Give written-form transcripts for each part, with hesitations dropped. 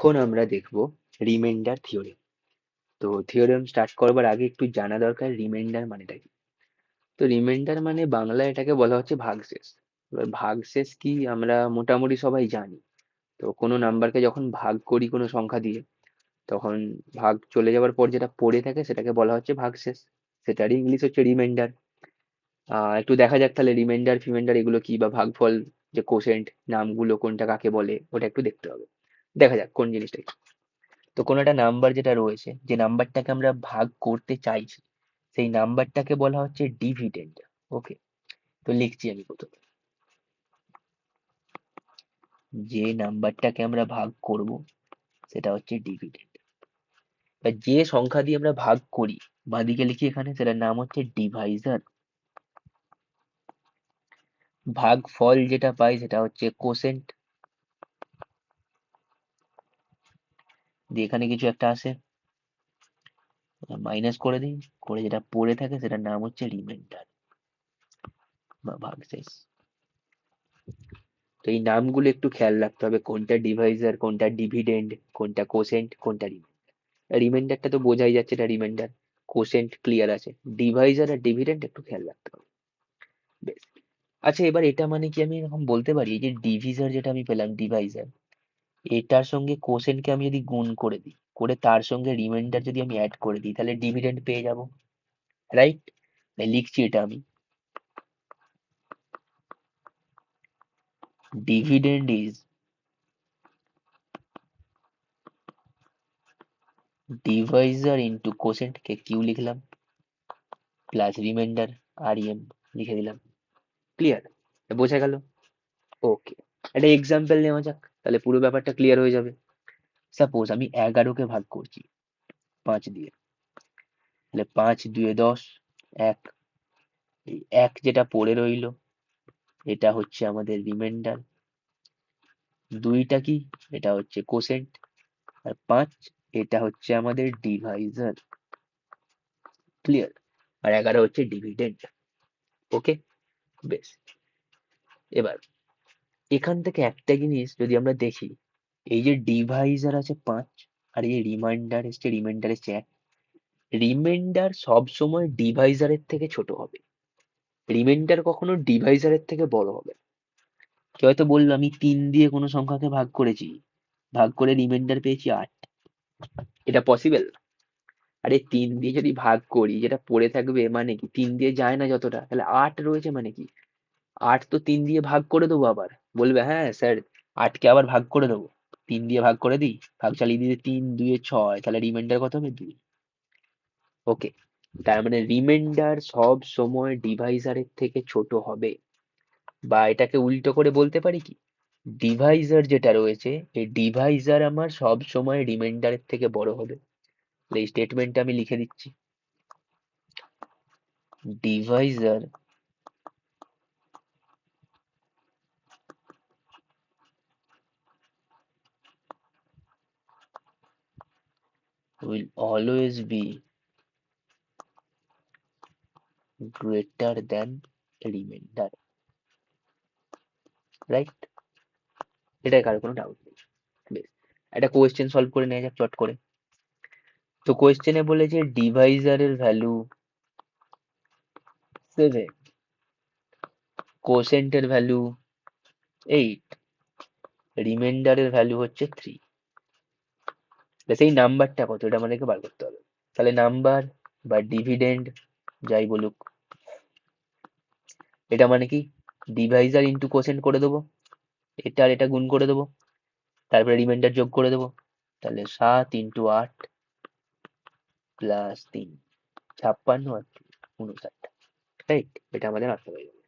এখন আমরা দেখব রিমাইন্ডার থিওরেম। তো থিওরেম স্টার্ট করবার আগে একটু জানা দরকার রিমাইন্ডার মানেটা কি। তো রিমাইন্ডার মানে বাংলায় এটাকে বলা হচ্ছে ভাগশেষ। এবার ভাগশেষ কি আমরা মোটামুটি সবাই জানি। তো কোনো নাম্বারকে যখন ভাগ করি কোনো সংখ্যা দিয়ে, তখন ভাগ চলে যাওয়ার পর যেটা পড়ে থাকে সেটাকে বলা হচ্ছে ভাগশেষ। সেটারই ইংলিশ হচ্ছে রিমাইন্ডার। একটু দেখা যাক তাহলে রিমাইন্ডার ফিমাইন্ডার এগুলো কি, বা ভাগফল, যে কোশেন্ট, নামগুলো কোনটা কাকে বলে ওটা একটু দেখতে হবে। দেখা যাক কোন জিনিসটা কি। তো কোনো একটা নাম্বার যেটা রয়েছে, যে নাম্বারটাকে আমরা ভাগ করতে চাইছি, সেই নাম্বারটাকে বলা হচ্ছে ডিভিডেন্ড। ওকে, তো লিখছি আমি প্রথমে, যে নাম্বারটাকে আমরা ভাগ করব সেটা হচ্ছে ডিভিডেন্ড। বা যে সংখ্যা দিয়ে আমরা ভাগ করি, বাঁদিকে লিখি এখানে, সেটার নাম হচ্ছে ডিভাইজার। ভাগ ফল যেটা পাই সেটা হচ্ছে কোসেন্ট। দিয়ে এখানে কিছু একটা আসে, মাইনাস করে দিই, করে যেটা পড়ে থাকে সেটার নাম হচ্ছে রিমাইন্ডার বা ভাগশেষ। তো এই নামগুলো একটু খেয়াল রাখতে হবে, কোনটা ডিভাইজার, কোনটা ডিভিডেন্ড, কোনটা কোসেন্ট, কোনটা রিমাইন্ডার। রিমাইন্ডারটা তো বোঝাই যাচ্ছে এটা রিমাইন্ডার। কোসেন্ট ক্লিয়ার আছে, ডিভাইজার আর ডিভিডেন্ড একটু খেয়াল রাখতে হবে। বেশ। আচ্ছা, এবার এটা মানে কি আমি এরকম বলতে পারি, এই যে ডিভিজার যেটা আমি পেলাম, ডিভাইজার, এটার সঙ্গে কোসেন্টকে আমি যদি গুণ করে দিই, করে তার সঙ্গে রিমাইন্ডার যদি আমি অ্যাড করে দিই, তাহলে ডিভিডেন্ড পেয়ে যাব, রাইট? লিখছি এটা আমি, dividend is divisor into quotient, কে কিউ লিখলাম, প্লাস রিমাইন্ডার আর এম লিখে দিলাম। ক্লিয়ার? বোঝা গেল? ওকে, একটা এক্সাম্পল নেওয়া যাক, তাহলে পুরো ব্যাপারটা ক্লিয়ার হয়ে যাবে। সাপোজ আমি 11কে ভাগ করছি 5 দিয়ে, তাহলে 5 2 10, 1। এই 1 যেটা পড়ে রইলো, এটা হচ্ছে আমাদের রিমাইন্ডার। 2টা কি, এটা হচ্ছে কোসেন্ট। আর 5, এটা হচ্ছে আমাদের ডিভাইজার। ক্লিয়ার? আর 11 হচ্ছে ডিভিডেন্ড। ওকে, বেশ। এবার এখান থেকে একটা জিনিস যদি আমরা দেখি, এই যে ডিভাইজার আছে 5, আর এই রিমাইন্ডার এসছে, রিমাইন্ডার এসছে 1, রিমাইন্ডার সব সময় ডিভাইজারের থেকে ছোট হবে, রিমাইন্ডার কখনো ডিভাইজারের থেকে বড় হবে না। কেউ হয়তো বললো আমি 3 দিয়ে কোনো সংখ্যাকে ভাগ করেছি, ভাগ করে রিমাইন্ডার পেয়েছি 8, এটা পসিবল? আরে 3 দিয়ে যদি ভাগ করি, যেটা পড়ে থাকবে মানে কি, 3 দিয়ে যায় না যতটা, তাহলে 8 রয়েছে মানে কি, 8 তো 3 দিয়ে ভাগ করে দেবো আবার। বলবে হ্যাঁ স্যার, 8কে আবার ভাগ করে দেবো, 3 দিয়ে ভাগ করে দিই, ভাগ চালিয়ে দিতে 3 2 6, তাহলে রিমাইন্ডার কত হবে, 2। ওকে, তার মানে রিমাইন্ডার সব সময় ডিভাইজারের থেকে ছোট হবে। বা এটাকে উল্টো করে বলতে পারি কি, ডিভাইজার যেটা রয়েছে, এই ডিভাইজার আমার সব সময় রিমাইন্ডারের থেকে বড় হবে। এই স্টেটমেন্টটা আমি লিখে দিচ্ছি, Deviser will always be greater than remainder, right? এটাই, কারো কোনো ডাউট নেই। বেশ, একটা কোয়েশ্চেন সলভ করে নেওয়া যাক চট করে। তো কোয়েশ্চেনে বলেছে ডিভাইজারের ভ্যালু 7, কোশেন্টের ভ্যালু 8, রিমাইন্ডারের ভ্যালু হচ্ছে 3। সেই নাম্বারটা কত, এটা আমাদেরকে বার করতে হবে। তাহলে নাম্বার বা ডিভিডেন্ড যাই বলুক, এটা মানে কি, ডিভাইজার ইন্টু কোশেন্ট করে দেবো, এটা আর এটা গুণ করে দেবো, তারপরে রিমাইন্ডার যোগ করে দেবো, তাহলে 7 × 8 প্লাস 3, 56 আর 59, রাইট? এটা আমাদের আনসার হয়ে যাবে।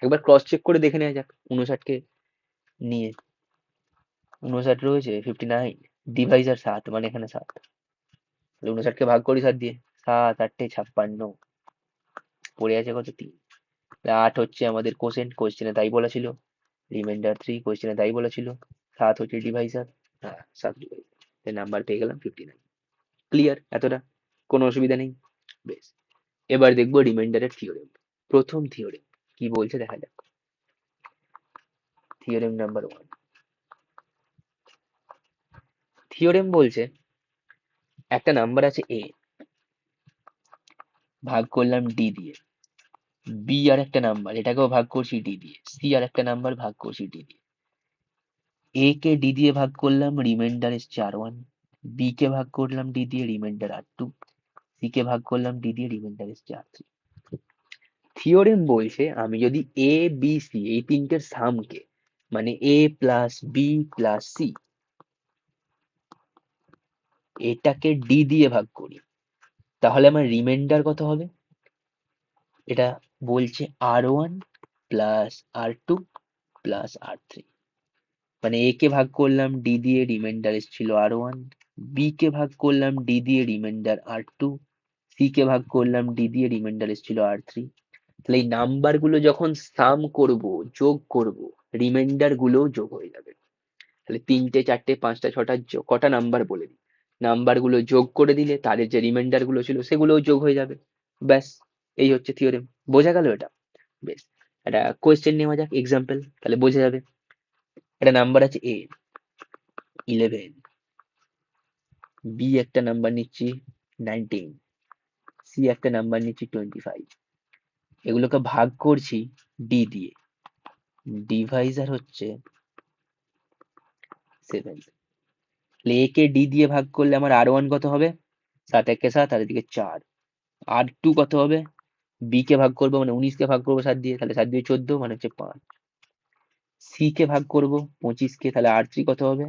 একবার ক্রস চেক করে দেখে নেওয়া যাক 59কে নিয়ে। 59 রয়েছে 59, ডিভাইজার 7, মানে এখানে 7, 59কে ভাগ করি 7 দিয়ে, 7 8 56, পড়ে আছে কত, 3। 8 হচ্ছে আমাদের কোসেন্ট, কোশ্চেনে তাই বলা ছিল। রিমাইন্ডার 3, কোশ্চেনে তাই বলা ছিল। 7 হচ্ছে ডিভাইজার, হ্যাঁ 7 ডিভাইজার, নাম্বার পেয়ে গেলাম 59। ক্লিয়ার এতটা? কোনো অসুবিধা নেই? বেশ, এবার দেখবো রিমাইন্ডারের থিওরেম। প্রথম থিওরেম কি বলছে দেখা যাক। থিওরেম নাম্বার 1, থিওরেম বলছে একটা নাম্বার আছে এ, ভাগ করলাম ডি দিয়ে, বি আর একটা নাম্বার, এটাকেও ভাগ করছি ডি দিয়ে, সি আর একটা নাম্বার ভাগ করছি ডি দিয়ে। এ কে ডি দিয়ে ভাগ করলাম, রিমাইন্ডার এসছে আর ওয়ান। বি কে ভাগ করলাম ডি দিয়ে, রিমাইন্ডার আর টু। সি কে ভাগ করলাম ডি দিয়ে, রিমাইন্ডার এসছে আর থ্রি। থিওরেম বলছে আমি যদি এ বি সি এই তিনটের সামকে, মানে এ প্লাস বি প্লাস সি, এটাকে ডি দিয়ে ভাগ করি, তাহলে আমার রিমাইন্ডার কত হবে? এটা বলছে আর ওয়ান প্লাস আর টু প্লাস আর থ্রি। মানে এ কে ভাগ করলাম ডি দিয়ে, রিমাইন্ডার এসেছিল আর ওয়ান। বি কে ভাগ করলাম ডি দিয়ে, রিমাইন্ডার আর টু। সি কে ভাগ করলাম ডি দিয়ে, রিমাইন্ডার এসেছিল আর থ্রি। তাহলে এই নাম্বার গুলো যখন সাম করব, যোগ করব, রিমাইন্ডার গুলোও যোগ হয়ে যাবে। তাহলে তিনটে চারটে পাঁচটা ছটা কটা নাম্বার বলে দিই, নাম্বার গুলো যোগ করে দিলে তাদের যে রিমাইন্ডার গুলো ছিল সেগুলোও যোগ হয়ে যাবে। ব্যাস, এই হচ্ছে থিওরেম। বোঝা গেল এটা? বেশ, একটা কোয়েশ্চেন নেওয়া যাক, এক্সাম্পল, তাহলে বোঝা যাবে। একটা নাম্বার আছে এ 11, বি একটা নাম্বার নিচ্ছি 19, সি একটা নাম্বার নিচ্ছি 25। এগুলোকে ভাগ করছি ডি দিয়ে, ডিভাইজার হচ্ছে 7। তাহলে এ কে ডি দিয়ে ভাগ করলে আমার আর ওয়ান কত হবে? 7 একে 7, আর এদিকে 4। আর টু কত হবে? বি কে ভাগ করবো মানে 19 কে ভাগ করবো 7 দিয়ে, তাহলে 7 দিয়ে 14 মানে হচ্ছে 5। সি কে ভাগ করবো 25 কে, তাহলে আর থ্রি কত হবে?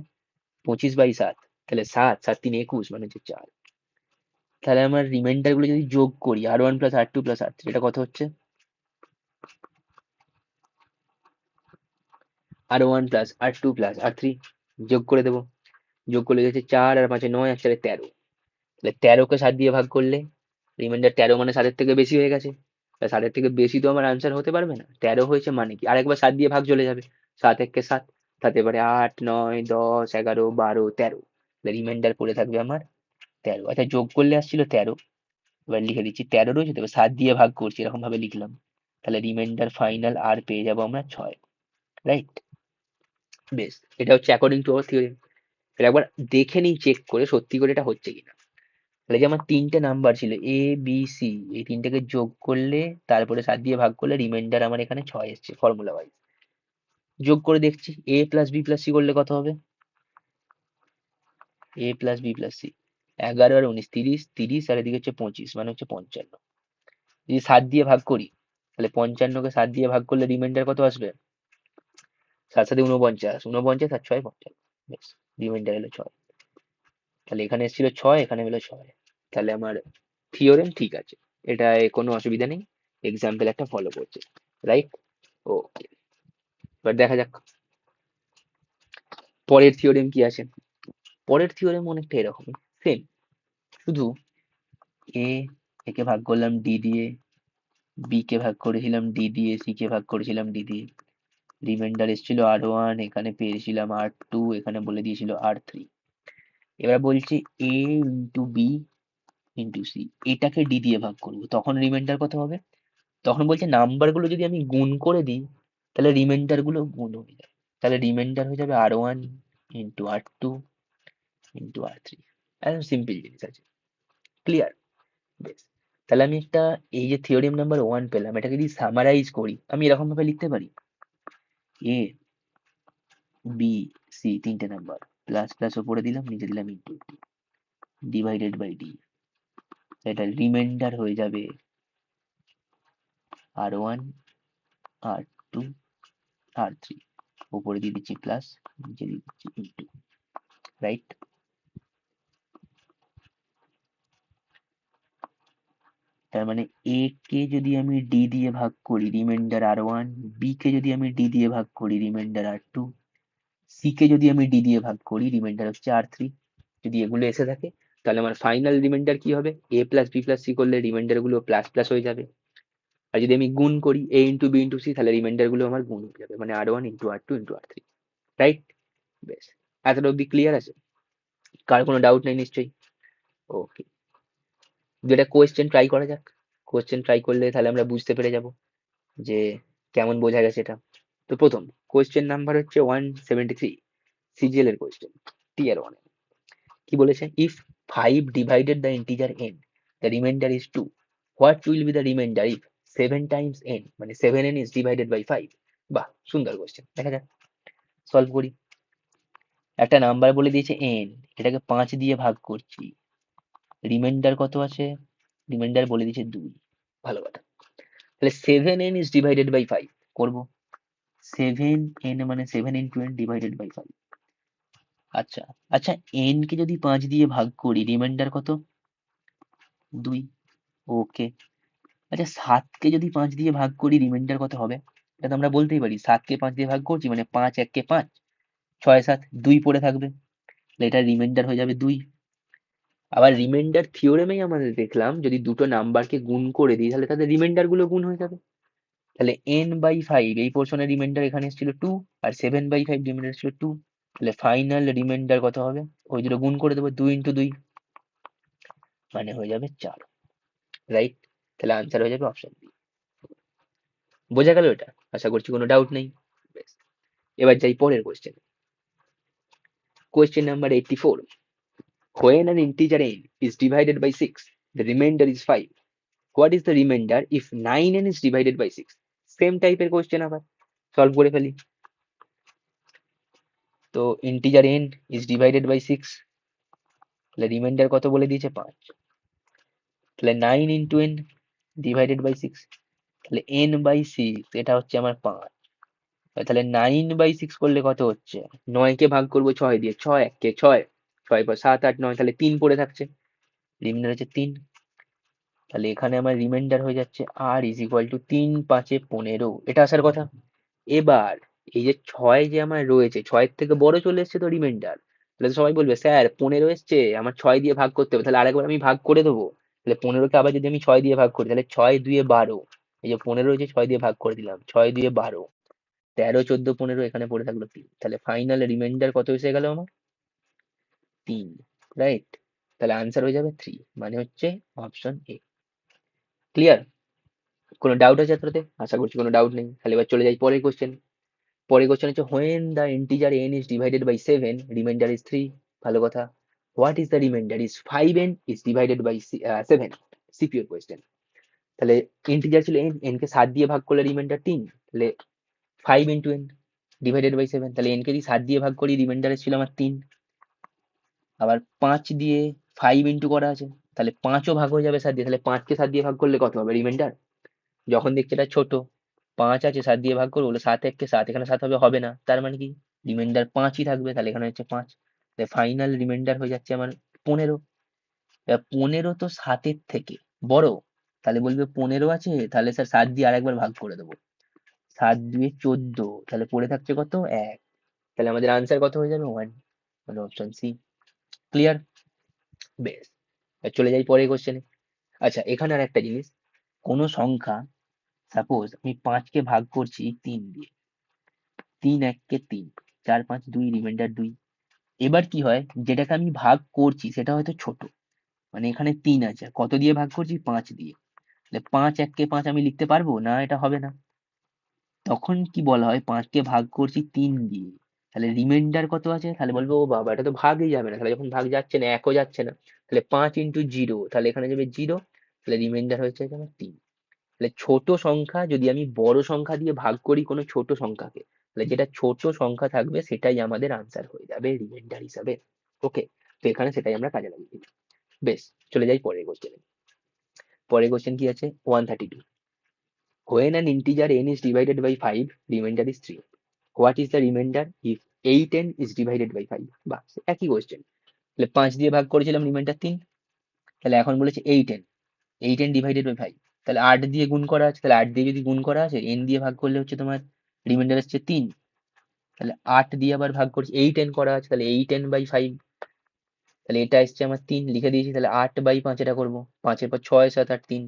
25/7, তাহলে 7, 7 3 21 মানে হচ্ছে 4। তাহলে আমার রিমাইন্ডার গুলো যদি যোগ করি, আর ওয়ান প্লাস আর টু প্লাস আর থ্রি, এটা কত হচ্ছে? আর ওয়ান প্লাস আর টু প্লাস আর থ্রি, যোগ করে দেবো। যোগ করলে গেছে 4 আর 5 9 আর 4 13। তাহলে 13 কে 7 দিয়ে ভাগ করলে রিমাইন্ডার 13 মানে 7 থেকে বেশি হয়ে গেছে। 7 থেকে বেশি তো আমার আনসার হতে পারবে না। 13 হয়েছে মানে কি, আরেকবার 7 দিয়ে ভাগ চলে যাবে। 7 একে 7, তাতে এবারে 8 9 10 11 12 13, রিমাইন্ডার পড়ে থাকবে আমার 13। আচ্ছা, যোগ করলে আসছিল 13, এবার লিখে দিচ্ছি 13 রয়েছে, তবে 7 দিয়ে ভাগ করছি, এরকম ভাবে লিখলাম। তাহলে রিমাইন্ডার ফাইনাল আর পেয়ে যাবো আমরা 6। রাইট? বেশ, এটা হচ্ছে অ্যাকর্ডিং টু আওয়ার থিওরি। একবার দেখে নিই, চেক করে সত্যি করে এটা হচ্ছে কিনা। তাহলে যে আমার তিনটে নাম্বার ছিল এ বি সি, এই তিনটেকে যোগ করলে তারপরে 7 দিয়ে ভাগ করলে রিমাইন্ডার আমার এখানে 6 এসছে ফর্মুলা ওয়াইজ। যোগ করে দেখছি এ প্লাস বি প্লাস সি করলে কত হবে? এ প্লাস বি প্লাস সি, 11 আর 19 30, 30 আর এদিকে হচ্ছে 25 মানে হচ্ছে 55। যদি 7 দিয়ে ভাগ করি, তাহলে 55 কে 7 দিয়ে ভাগ করলে রিমাইন্ডার কত আসবে? 7 7 49, 49 আর 6 55। বেশ, রিমাইন্ডার এলো 6। তাহলে এখানে এসেছিল 6, এখানে হলো 6। তাহলে আমার থিওরেম ঠিক আছে, এটায় কোনো অসুবিধা নেই। এক্সাম্পল একটা ফলো করছে। রাইট? ওকে, এবার দেখা যাক পরের থিওরেম কি আছে। পরের থিওরেম অনেকটা এরকমই, সেম, শুধু এ, একে ভাগ করলাম ডি দিয়ে, বি কে ভাগ করেছিলাম ডি দিয়ে, সি কে ভাগ করেছিলাম ডি দিয়ে, রিমাইন্ডার এসেছিল আর ওয়ান, এখানে পেয়েছিলাম আর টু, এখানে বলে দিয়েছিল আর থ্রি। এবার বলছি এ ইন্টু বি ইন্টু সি, এটাকে ডি দিয়ে ভাগ করবো, তখন রিমাইন্ডার কত হবে? তখন বলছে নাম্বার গুলো যদি আমি গুণ করে দিই, তাহলে রিমাইন্ডার গুলো গুণ হয়ে যাবে। তাহলে রিমাইন্ডার হয়ে যাবে আর ওয়ান ইন্টু আর টু ইন্টু আর থ্রি। একদম সিম্পল জিনিস আছে। ক্লিয়ার? বেশ, তাহলে আমি একটা, এই যে থিওরেম নাম্বার ওয়ান পেলাম, এটাকে যদি সামারাইজ করি আমি এরকম ভাবে লিখতে পারি, এ বি সি তিনটে নাম্বার, প্লাস প্লাস ওপরে দিলাম, নিচে দিলাম ইন্টু, ডিভাইডেড বাই ডি। এটা রিমাইন্ডার হয়ে যাবে আর ওয়ান আর টু আর থ্রি, উপরে দিয়ে দিচ্ছি প্লাস, নিচে দিয়ে দিচ্ছি ইন্টু। রাইট? তার মানে এ কে যদি আমি ডি দিয়ে ভাগ করি, রিমাইন্ডার আর ওয়ান। বি কে যদি আমি ডি দিয়ে ভাগ করি, রিমাইন্ডার আর টু। সি কে যদি আমি ডি দিয়ে ভাগ করি, রিমাইন্ডার হচ্ছে আর থ্রি। যদি এগুলো এসে থাকে, তাহলে আমার ফাইনাল রিমাইন্ডার কি হবে? এ প্লাস বি প্লাস সি করলে রিমাইন্ডার গুলো প্লাস প্লাস হয়ে যাবে। আর যদি আমি গুণ করি এ ইন্টু বি ইন্টু সি, তাহলে রিমাইন্ডার গুলো আমার গুণ হয়ে যাবে, মানে আর ওয়ান ইন্টু আর টু ইন্টু আর থ্রি। রাইট? বেশ, এতটা অব্দি ক্লিয়ার আছে? কার কোনো ডাউট নেই নিশ্চয়ই? ওকে, যেটা কোয়েশ্চেন ট্রাই করা যাক। কোয়েশ্চেন ট্রাই করলে তাহলে আমরা বুঝতে পেরে যাব যে কেমন বোঝা গেছে এটা। তো প্রথম কোয়েশ্চেন নাম্বার হচ্ছে 173, সিজিএল এর কোয়েশ্চেন, টিয়ার ওয়ান। কি বলেছে, if 5 divided the integer n, the reminder is 2, what will be the reminder if 7 Times n, মানে 7n ইজ ডিভাইডেড বাই 5? বাহ, সুন্দর কোশ্চেন, দেখা যাক সলভ করি। একটা নাম্বার বলে দিয়েছে n, এটাকে 5 দিয়ে ভাগ করছি, রিমাইন্ডার কত আছে, রিমাইন্ডার বলে দিয়েছে 2, ভালো কথা। তাহলে 7n ইজ ডিভাইডেড বাই 5 করব, 7n মানে 7 ইন্টু n ডিভাইডেড বাই 5। আচ্ছা আচ্ছা, n কে যদি 5 দিয়ে ভাগ করি রিমাইন্ডার কত, 2। ওকে। আচ্ছা 7 কে যদি 5 দিয়ে ভাগ করি রিমাইন্ডার কত হবে, এটা তো আমরা বলতেই পারি, 7 কে 5 দিয়ে ভাগ করছি মানে 5 1 কে 5, 6 7 2 পড়ে থাকবে, তাহলে এটা রিমাইন্ডার হয়ে যাবে 2। আবার রিমাইন্ডার থিওরেমেই আমাদের দেখলাম যদি দুটো নাম্বারকে গুণ করে দিই তাহলে তাদের রিমাইন্ডার গুলো গুণ হয়ে যাবে। তাহলে n/5 এই পোর্শনের রিমাইন্ডার এখানে এসেছিল 2, আর 7/5 রিমাইন্ডার ছিল 2, তাহলে ফাইনাল রিমাইন্ডার কত হবে, ওই দুটো গুণ করে দেবো, 2 ইন্টু 2 মানে হয়ে যাবে 4, রাইট? তাহলে আনসার হয়ে যাবে অপশন বি। বোঝা গেল এটা? আশা করছি কোনো ডাউট নেই। বেশ, এবার যাই পরের question. Question number 84, when an integer n is divided by 6, the remainder is 5, what is the remainder if 9n is divided by 6? Same টাইপের কোশ্চেন, আবার সলভ করে ফেলি। তো integer n is divided by 6, তাহলে রিমাইন্ডার কত বলে দিয়েছে, 5, তাহলে 9 ইন্টু n ডিভাইডেড বাই 6, তাহলে n বাই 6 এটা হচ্ছে আমার 5, তাহলে 9/6 করলে কত হচ্ছে, 9 কে ভাগ করবো 6 দিয়ে, 6 1 কে 6, 6 পর 7 8 9, তাহলে 3 পড়ে থাকছে, রিমাইন্ডার হচ্ছে 3। তাহলে এখানে আমার রিমাইন্ডার হয়ে যাচ্ছে r ইজ ইকুয়াল টু 3 5 15, এটা আসার কথা। এবার এই যে 6 যে আমার রয়েছে, 6 থেকে বড় চলে এসছে তো রিমাইন্ডার, তাহলে তো সবাই বলবে স্যার 15 এসছে, আমার 6 দিয়ে ভাগ করতে হবে, তাহলে আরেকবার আমি ভাগ করে দেবো। তাহলে 15কে আবার যদি আমি 6 দিয়ে ভাগ করি তাহলে 6 2 12, এই যে 15 রয়েছে 6 দিয়ে ভাগ করে দিলাম, 6 2 12, 13 14 15, এখানে পড়ে থাকলো 3, তাহলে ফাইনাল রিমাইন্ডার কত এসে গেল আমার, 3, রাইট? তাহলে আনসার হয়ে যাবে 3, মানে হচ্ছে অপশন এ। ক্লিয়ার? কোনো ডাউট আছে এতটাতে? আশা করছি কোনো ডাউট নেই। তাহলে এবার চলে যাই পরের কোশ্চেন। পরের কোশ্চেন হচ্ছে when the integer n is divided by 7, remainder is 3, ভালো কথা। what is the remainder is 5n is divided by 7? সিপিওর question. তাহলে ইন্টিজার ছিল n, n কে 7 দিয়ে ভাগ করলে রিমাইন্ডার 3, তাহলে 5 ইন্টু n ডিভাইডেড বাই 7, তাহলে n কে যদি 7 দিয়ে ভাগ করি রিমাইন্ডার ছিল আমার 3, আবার 5 দিয়ে 5 ইন্টু করা আছে, তাহলে 5ও ভাগ হয়ে যাবে 7 দিয়ে, তাহলে 5 কে 7 দিয়ে ভাগ করলে কত হবে রিমাইন্ডার, যখন দেখছি এটা ছোট, 5 আছে 7 দিয়ে ভাগ করবো, বলে 7 1 কে 7, এখানে 7 হবে, হবে না, তার মানে কি রিমাইন্ডার 5ই থাকবে, তাহলে এখানে হচ্ছে 5, ফাইনাল রিমাইন্ডার হয়ে যাচ্ছে আমার 15। 15 তো 7-এর থেকে বড়, তাহলে বলবে 15 আছে, তাহলে স্যার 7 দিয়ে আরেকবার ভাগ করে দেবো, 7 2 14, তাহলে পড়ে থাকছে কত, 1, তাহলে আমাদের আনসার কত হয়ে যাবে, 1, মানে অপশন সি। ক্লিয়ার? বেশ, এবার চলে যাই পরের কোশ্চেনে। আচ্ছা এখানে আর একটা জিনিস, কোনো সংখ্যা, সাপোজ আমি 5 কে ভাগ করছি 3 দিয়ে, 3 1 কে 3, 4 5 2, রিমাইন্ডার 2। এবার কি হয়, যেটাকে আমি ভাগ করছি সেটা হয়তো ছোট, মানে এখানে 3 আছে, কত দিয়ে ভাগ করছি, 5 দিয়ে, তাহলে 5 1 কে 5 আমি লিখতে পারবো না, এটা হবে না। তখন কি বলা হয়, 5 কে ভাগ করছি 3 দিয়ে, তাহলে রিমাইন্ডার কত আছে, তাহলে বলবো ও বাবা এটা তো ভাগই যাবে না, তাহলে যখন ভাগ যাচ্ছে না, 1ও যাচ্ছে না, তাহলে 5 ইন্টু 0, তাহলে এখানে যাবে 0, তাহলে রিমাইন্ডার হচ্ছে আমার 3। তাহলে ছোট সংখ্যা যদি আমি বড় সংখ্যা দিয়ে ভাগ করি কোনো ছোট সংখ্যাকে, তাহলে যেটা ছোট সংখ্যা থাকবে সেটাই আমাদের আনসার হয়ে যাবে রিমাইন্ডার হিসাবে। ওকে, তো এখানে সেটাই আমরা কাজে লাগিয়ে দিই। বেশ, চলে যাই পরের কোশ্চেনে। পরের কোশ্চেন কি আছে, 132, when an integer n is divided by 5, remainder is 3, what is the remainder if 8n is divided by 5? বাহ, একই কোশ্চেন। তাহলে 5 দিয়ে ভাগ করেছিলাম, রিমাইন্ডার 3, তাহলে এখন বলেছে 8n, 8n ডিভাইডেড বাই 5, তাহলে 8 দিয়ে গুণ করা আছে, তাহলে 8 দিয়ে যদি গুণ করা আছে, n দিয়ে ভাগ করলে হচ্ছে তোমার রিমাইন্ডার আসছে 3, তাহলে 8 দিয়ে আবার ভাগ করছি, 8n করা আছে, তাহলে 8n/5, তাহলে এটা এসছে আমার 3, লিখে দিয়েছি, তাহলে 8/5 এটা করবো, 5-এর পর 6 7 8 3,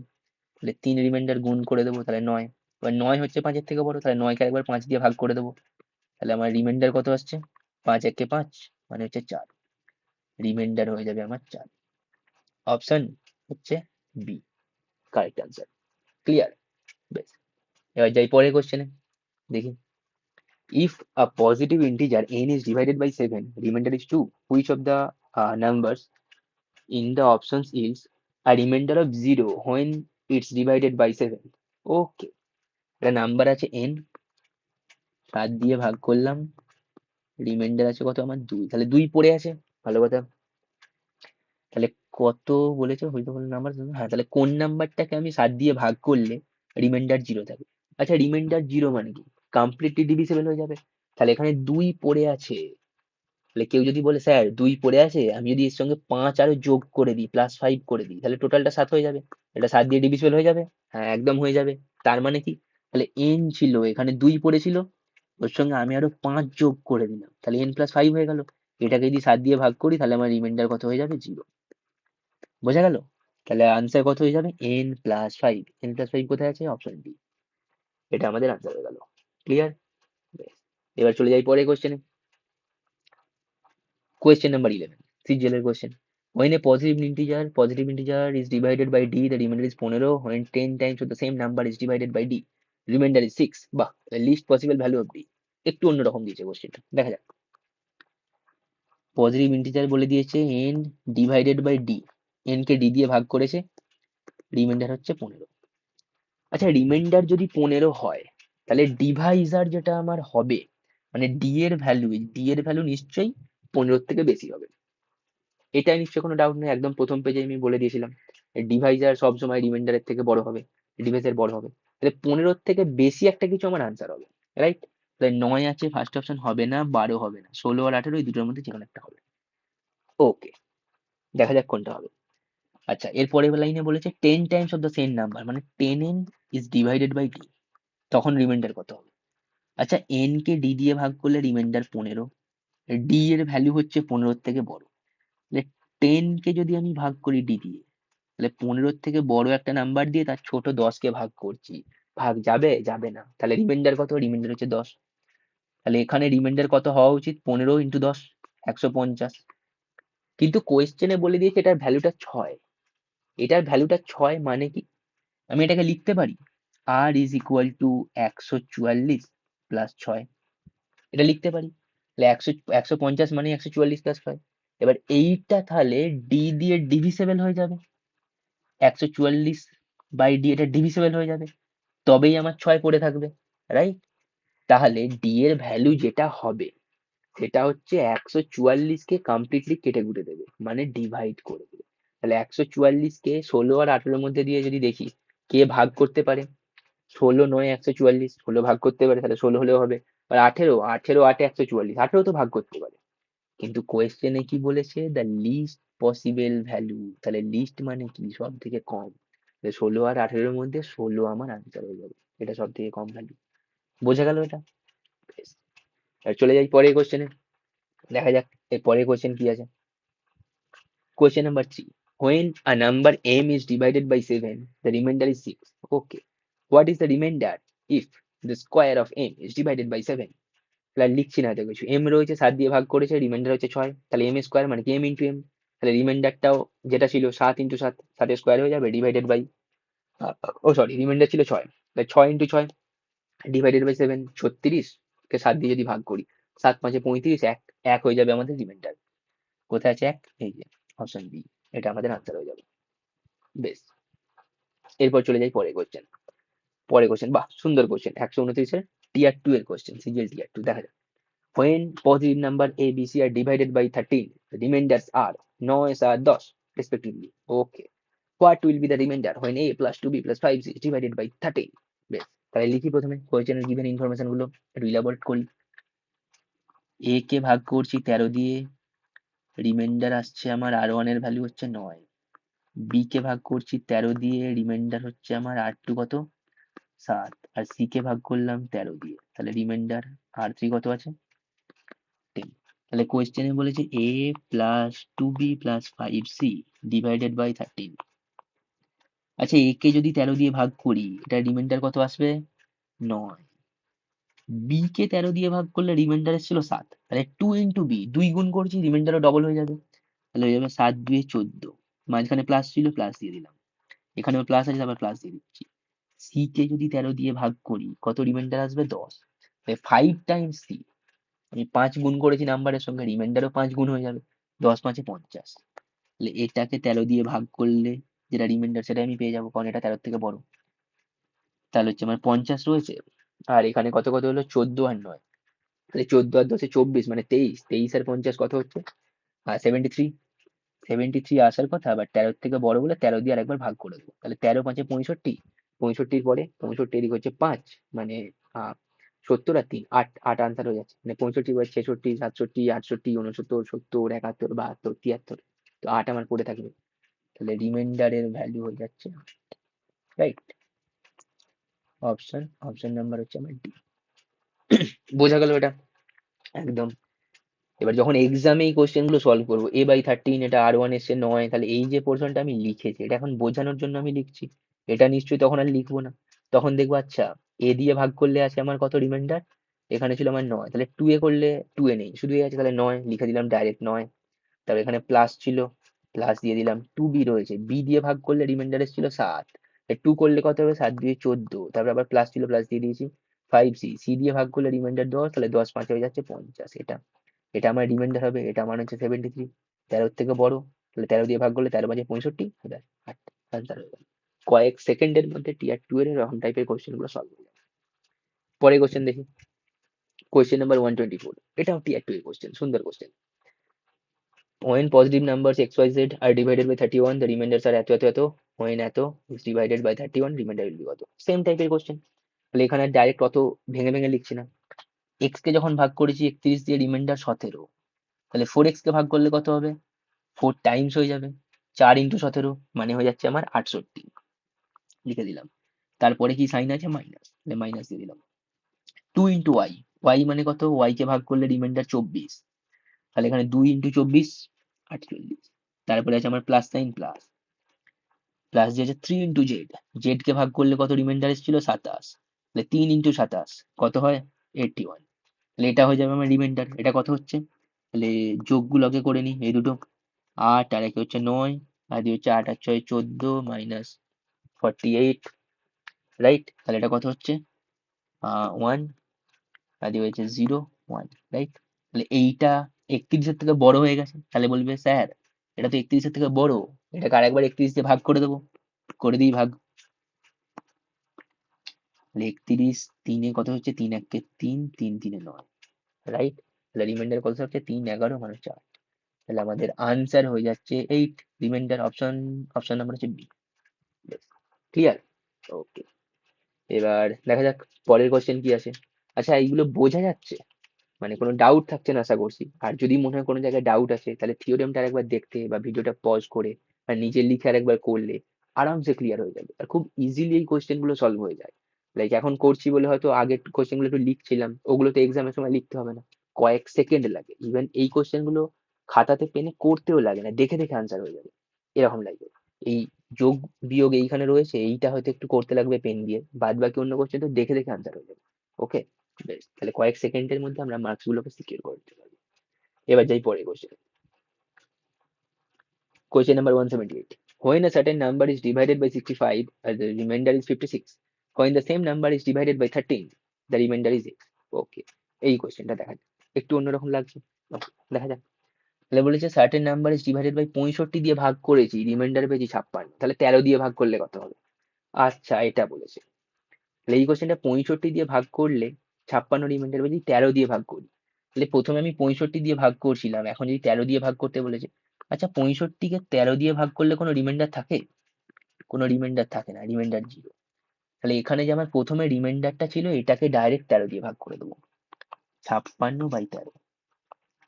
তাহলে 3 রিমাইন্ডার গুণ করে দেবো, তাহলে 9, এবার 9 হচ্ছে 5-এর থেকে বড়, তাহলে 9 কে একবার 5 দিয়ে ভাগ করে দেবো, তাহলে আমার রিমাইন্ডার কত আসছে, 5 1 কে 5, মানে হচ্ছে 4, রিমাইন্ডার হয়ে যাবে আমার 4, অপশন হচ্ছে বি কারেক্ট আনসার। ক্লিয়ার? বেশ, এবার যাই পরের কোশ্চেনে, দেখি, if a positive integer n is divided by 7, remainder is 2, which of the numbers in the options yields a remainder of 0 when it's divided by 7. ওকে, একটা নাম্বার আছে n, 7 দিয়ে ভাগ করলাম, রিমাইন্ডার আছে কত আমার 2, তাহলে 2 পড়ে আছে, ভালো কথা। তাহলে কত বলেছে হইতে বলে নাম্বার, হ্যাঁ, তাহলে কোন নাম্বারটাকে আমি 7 দিয়ে ভাগ করলে রিমাইন্ডার 0 থাকে? আচ্ছা, রিমাইন্ডার 0 মানে কি? কমপ্লিটলি ডিভিজিবল হয়ে যাবে। তাহলে এখানে 2 পড়ে আছে, তাহলে কেউ যদি বলে স্যার 2 পড়ে আছে, আমি যদি এর সঙ্গে 5 আরো যোগ করে দিই, +5 করে দিই, তাহলে টোটালটা 7 হয়ে যাবে। এটা 7 দিয়ে ডিভিজিবল হয়ে যাবে। হ্যাঁ, একদম হয়ে যাবে। তার মানে কি? তাহলে n ছিল, এখানে 2 পড়েছিল, ওর সঙ্গে আমি আরো 5 যোগ করে দিলাম, তাহলে n+5 হয়ে গেল। এটাকে যদি 7 দিয়ে ভাগ করি, তাহলে আমার রিমাইন্ডার কত হয়ে যাবে? 0। বোঝা গেল? তাহলে আনসার কত হয়ে যাবে? n+5। n+5 কোথায় আছে? Option D. এটা আমাদের আনসার হয়ে গেল। ক্লিয়ার? এবার চলে যাই পরের কোশ্চেনে। কোয়েশ্চেন নাম্বার 11, সিজিএল এর question. When a positive integer is divided by d, the remainder is 15. When 10 times of the same number is divided by d, remainder is 6. বাহ, least possible value of d। একটু অন্যরকম দিয়েছে কোশ্চেনটা, দেখা যাক। Positive integer বলে দিয়েছে n divided by d, n কে d দিয়ে ভাগ করেছে, রিমাইন্ডার হচ্ছে 15। আচ্ছা, রিমাইন্ডার যদি 15 হয়, তাহলে ডিভাইজার যেটা আমার হবে, মানে ডি এর ভ্যালু নিশ্চয়ই 15 থেকে বেশি হবে। এটা নিশ্চয়ই কোনো ডাউট নেই, একদম প্রথম পেজে আমি বলে দিয়েছিলাম ডিভাইজার সবসময় রিমাইন্ডারের থেকে বড় হবে, ডিভাইজার বড় হবে। তাহলে 15 থেকে বেশি একটা কিছু আমার আনসার হবে, রাইট? তাহলে 9 আছে, ফার্স্ট অপশন হবে না, 12 হবে না, 16 আর 18 এই দুটোর মধ্যে যে কোনো একটা হবে। ওকে, দেখা যাক কোনটা হবে। আচ্ছা, এর পরের লাইনে বলেছে 10 times of the same number, মানে 10n is divided by d, তখন রিমাইন্ডার কত হবে? আচ্ছা, n কে d দিয়ে ভাগ করলে রিমাইন্ডার 15, d এর ভ্যালু হচ্ছে 15 থেকে বড়, তাহলে 10 কে যদি আমি ভাগ করি d দিয়ে, তাহলে 15 থেকে বড় একটা নাম্বার দিয়ে তার ছোট 10 কে ভাগ করছি, ভাগ যাবে? যাবে না। তাহলে রিমাইন্ডার কত? রিমাইন্ডার হচ্ছে 10। তাহলে এখানে রিমাইন্ডার কত হওয়া উচিত? 15 × 10, 150। কিন্তু কোয়েশ্চেনে বলে দিয়েছে এটার ভ্যালুটা 6। এটার ভ্যালুটা 6 মানে কি? আমি এটাকে লিখতে পারি r is equal two 144 plus 6, এটা লিখতে পারি। তাহলে 150 মানে 144 প্লাস 6। এবার এইটা তাহলে d দিয়ে ডিভিসেবল হয়ে যাবে, 144 বাই d এটা ডিভিসেবল হয়ে যাবে, তবেই আমার 6 পড়ে থাকবে, রাইট? তাহলে d এর ভ্যালু যেটা হবে সেটা হচ্ছে 144 কে কমপ্লিটলি কেটে কুটে দেবে, মানে ডিভাইড করে দেবে। তাহলে 144 কে 16 আর 18 এর মধ্যে দিয়ে যদি দেখি কে ভাগ করতে পারে, 16 নয় 144, 16 ভাগ করতে পারে, তাহলে 16 হলেও হবে। আর 18, 18 8 144, 18 তো ভাগ করতে পারে। কিন্তু কোয়েশ্চেনে কি বলেছে? The least possible value. তাহলে লিস্ট মানে কি? সব থেকে কম। 16 আর 18 এর মধ্যে 16 আমার আনসার হয়ে যাবে, এটা সব থেকে কম ভ্যালু। বোঝা গেল এটা? বেশ, এবার চলে যাই পরের কোশ্চেনে, দেখা যাক এর পরের কোশ্চেন কি আছে। Question number 3, when a number m is divided by 7, the remainder is 6. Okay, what is the remainder if the square of m is divided by 7? তাহলে আর লিখছি না এত কিছু, এম রয়েছে 7 দিয়ে ভাগ করেছে, রিমাইন্ডার হচ্ছে 6, তাহলে এম স্কোয়ার মানে কি? M into M. তাহলে রিমাইন্ডারটাও যেটা ছিল 7 ইন্টু 7, 7 স্কোয়ার হয়ে যাবে, divided by, oh sorry, remainder ছিল 6, তাহলে 6 ইন্টু 6 ডিভাইডেড বাই 7, 36 কে 7 দিয়ে যদি ভাগ করি, 7 5 35, এক এক হয়ে যাবে আমাদের রিমাইন্ডার। কোথায় আছে এক? এই যে অপশন বি, এটা আমাদের আনসার হয়ে যাবে। বেশ, এরপর চলে যাই পরের কোশ্চেন। পরের কোশ্চেন, বাহ সুন্দর কোশ্চেন, 129-এর টিয়ার 2 এর কোশ্চেন, সিজিএল টিয়ার 2, দেখা যাক। When positive number a, b, c are divided by 13, the remainders are 9, 7, 10 respectively. Okay. What will be the remainder when a plus 2b plus 5c is divided by 13? বেশ, তাহলে লিখি প্রথমে কোয়েশ্চেনের given information গুলো একটু elaborate করি। a কে ভাগ করছি 13 দিয়ে, রিমাইন্ডার আসছে আমার r1 এর ভ্যালু হচ্ছে 9, b কে ভাগ করছি 13 দিয়ে, রিমাইন্ডার হচ্ছে আমার r2 কত? 7, আর c কে ভাগ করলাম 13 দিয়ে, তাহলে রিমাইন্ডার r3 কত আছে? 10। তাহলে কোয়েশ্চেনে বলেছে a plus 2b plus 5c divided by 13। আচ্ছা, a কে যদি 13 দিয়ে ভাগ করি, এটা রিমাইন্ডার কত আসবে? 9। b কে 13 দিয়ে ভাগ করলে রিমাইন্ডার এসেছিল 7, তাহলে 2 ইন্টু b, 2 গুণ করছি, রিমাইন্ডারও ডবল হয়ে যাবে, তাহলে হয়ে যাবে 7 2 14, মাঝখানে প্লাস ছিল প্লাস দিয়ে দিলাম, এখানেও প্লাস আছে আবার প্লাস দিয়ে দিচ্ছি। c কে যদি 13 দিয়ে ভাগ করি, কত রিমাইন্ডার আসবে? 10, 5 টাইমস c, আমি 5 গুণ করেছি নাম্বারের সঙ্গে, রিমাইন্ডারও 5 গুণ হয়ে যাবে, 10×5 = 50। তাহলে এটাকে 13 দিয়ে ভাগ করলে যেটা রিমাইন্ডার সেটা আমি পেয়ে যাবো, কারণ এটা 13 থেকে বড়। তাহলে হচ্ছে আমার 50 রয়েছে, আর এখানে কত কত হলো, 14 আর 9। তাহলে 14 আর 10 = 24, মানে 23। 23 আর 50 কত হচ্ছে, 73। 73 আসার কথা, আবার 13 থেকে বড় বলে 13 দিয়ে আরেকবার ভাগ করে দেবো। তাহলে 13×5 = 65। 65 পরে 65 এদিকে হচ্ছে 5, মানে 70 আর 3 8। 8 আনসার হয়ে যাচ্ছে, মানে 65 বার 66 67 68 69 70 71 72 73। তো 8 আমার পড়ে থাকবে, তাহলে রিমাইন্ডারের ভ্যালু হয়ে যাচ্ছে, রাইট, অপশন নাম্বার হচ্ছে আমার ডি। বোঝা গেল এটা একদম। এবার যখন এক্সামে এই কোশ্চেন গুলো সলভ করবো, a/13, এটা r1 এসছে 9, তাহলে এই যে পোর্শনটা আমি লিখেছি এটা এখন বোঝানোর জন্য আমি লিখছি, এটা নিশ্চয়ই তখন আর লিখবো না। তখন দেখবো আচ্ছা এ দিয়ে ভাগ করলে আছে আমার কত রিমাইন্ডার, এখানে ছিল আমার 9, তাহলে 2 এ করলে 2 এ নেই, শুধু এ আছে, তাহলে 9 লিখে দিলাম ডাইরেক্ট 9। তারপর এখানে প্লাস ছিল, প্লাস দিয়ে দিলাম, 2b রয়েছে, b দিয়ে ভাগ করলে রিমাইন্ডার এসেছিল 7, 2 করলে কত হবে, 7 দিয়ে 14, তারপর আবার প্লাস ছিল, প্লাস দিয়ে দিয়েছি। 5c, c দিয়ে ভাগ করলে রিমাইন্ডার 10, তাহলে 10×5 হয়ে যাচ্ছে 50। এটা এটা আমার রিমাইন্ডার হবে, এটা আমার হচ্ছে 73, 13 থেকে বড়, তাহলে 13 দিয়ে ভাগ করলে 13×5 = 65, আনসার হয়ে গেল। কয়েক সেকেন্ডের মধ্যে টিয়ার 2 এর এরকম টাইপের কোশ্চেন গুলো সলভ হয়ে যাবে। পরে কোশ্চেন দেখি, কোশ্চেন নাম্বার 124, এটাও টিয়ার 2 এর কোশ্চেন, সুন্দর question. When positive numbers xyz are divided by 31, the remainders are এত এত এত, when এত is divided by 31, remainder will be কত। সেম টাইপের কোশ্চেন, তাহলে এখানে ডাইরেক্ট অত ভেঙে ভেঙে লিখছি না। x কে যখন ভাগ করেছি 31 দিয়ে, রিমাইন্ডার 17, তাহলে 4x কে ভাগ করলে কত হবে, 4 টাইমস হয়ে যাবে, 4 × 17, মানে হয়ে যাচ্ছে আমার 68, লিখে দিলাম। তারপরে কি সাইন আছে, মাইনাস, তাহলে মাইনাস দিয়ে দিলাম। 2 × y, y মানে কত, y কে ভাগ করলে রিমাইন্ডার 24, তাহলে এখানে 2 × 24 48। তারপরে আছে আমার প্লাস সাইন, প্লাস প্লাস দিয়ে আছে 3 × z, z কে ভাগ করলে কত রিমাইন্ডার এসেছিল 27, তাহলে 3 × 27 কত হয়, 81। তাহলে এটা হয়ে যাবে আমার রিমাইন্ডার। এটা কত হচ্ছে, তাহলে যোগগুলোকে করে নিই, এই দুটো 8 আর একে হচ্ছে 9, আর দিয়ে হচ্ছে 8 আর 6 14 মাইনাস 48, রাইট। তাহলে এটা কত হচ্ছে, 1, আর দিয়ে হচ্ছে 0 1, রাইট। তাহলে এইটা 31-এর থেকে বড় হয়ে গেছে, তাহলে বলবে স্যার এটা তো 31-এর থেকে বড়, এটাকে আরেকবার 31 দিয়ে ভাগ করে দেবো, করে দিই ভাগ। তাহলে 31 3-এ কত হচ্ছে, 3 × 1 = 3, 3 × 3 = 9, রাইট। তাহলে রিমাইন্ডার কত হচ্ছে, 3 11 মানে 4। তাহলে আমাদের আনসার হয়ে যাচ্ছে 8, রিমাইন্ডার অপশন নাম্বার হচ্ছে বি। ক্লিয়ার, ওকে। এবার দেখা যাক পরের কোশ্চেন কি আছে। আচ্ছা এইগুলো বোঝা যাচ্ছে, মানে কোনো ডাউট থাকছে না আশা করছি। আর যদি মনে হয় কোনো জায়গায় ডাউট আছে, তাহলে থিওরেমটা আরেকবার দেখতে বা ভিডিওটা পজ করে আর নিজে লিখে আরেকবার করলে আরামসে ক্লিয়ার হয়ে যাবে, আর খুব ইজিলি এই কোশ্চেন গুলো সলভ হয়ে যায়। লাইক এখন করছি বলে হয়তো আগের কোশ্চেন গুলো একটু লিখছিলাম, ওগুলো তো এক্সামের সময় লিখতে হবে না, কয়েক সেকেন্ড লাগে। ইভেন এই কোশ্চেন গুলো খাতাতে পেনে করতেও লাগে না, দেখে দেখে আনসার হয়ে যাবে, এরকম লাগে। এই যোগ বিয়োগ এইখানে রয়েছে, এইটা হয়তো একটু করতে লাগবে পেন দিয়ে, বাদ বাকি অন্য কোশ্চেন তো দেখে দেখে আনসার হয়ে যাবে। ওকে, বেশ, তাহলে কয়েক সেকেন্ডের মধ্যে আমরা মার্কস গুলোকে সিকিউর করে দিতে পারবো। এবার যাই পরে question, question number 178, when a certain number is divided by 65 and the remainder is 56, when the same number is divided by 13, the remainder is x. ওকে, এই কোশ্চেনটা দেখা যাক, একটু অন্যরকম লাগছে। Okay, দেখা যাক। তাহলে বলেছে certain number is divided by 65 দিয়ে ভাগ করেছি, রিমাইন্ডার পেয়েছি 56, তাহলে 13 দিয়ে ভাগ করলে কত হবে। আচ্ছা এটা বলেছে, তাহলে এই কোশ্চেনটা 65 দিয়ে ভাগ করলে 56 রিমাইন্ডার পেয়েছি, 13 দিয়ে ভাগ করি। তাহলে প্রথমে আমি 65 দিয়ে ভাগ করছিলাম, এখন যদি 13 দিয়ে ভাগ করতে বলেছে, আচ্ছা 65-কে 13 দিয়ে ভাগ করলে কোনো রিমাইন্ডার থাকে, কোনো রিমাইন্ডার থাকে না, রিমাইন্ডার 0। তাহলে এখানে যে আমার প্রথমে রিমাইন্ডারটা ছিল, এটাকে ডাইরেক্ট 13 দিয়ে ভাগ করে দেবো, 56/13।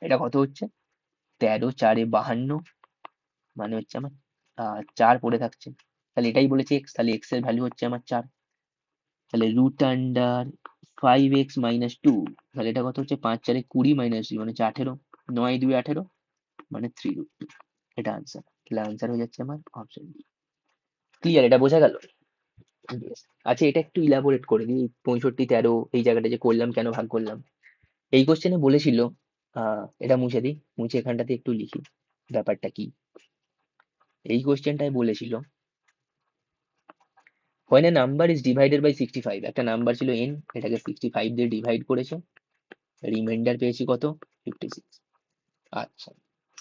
এটা কত হচ্ছে, 13 4 52, মানে হচ্ছে আমার 4 পড়ে থাকছে। তাহলে এটাই বলেছে এক্স, তাহলে এক্স এর ভ্যালু হচ্ছে আমার 4। তাহলে √(5x - 2), তাহলে এটা কত হচ্ছে, 5 4 20 - 2 মানে হচ্ছে 18, 9 2 18 মানে 3√2। এটা আনসার, তাহলে আনসার হয়ে যাচ্ছে আমার অপশন বি। ক্লিয়ার, এটা বোঝা গেল। Yes. আচ্ছা এটা একটু ইলাবোরেট করে দিই, 65 13 এই জায়গাটা যে করলাম, কেন ভাগ করলাম। এই কোশ্চেনে বলেছিল, এটা মুছে দিই, মুছে এখানটাতে একটু লিখি ব্যাপারটা কি। এই কোশ্চেনটাই বলেছিল, when a number is divided by 65, একটা নাম্বার ছিল n, এটাকে 65 দিয়ে ডিভাইড করেছে, রিমাইন্ডার পেয়েছি কত, 56। আচ্ছা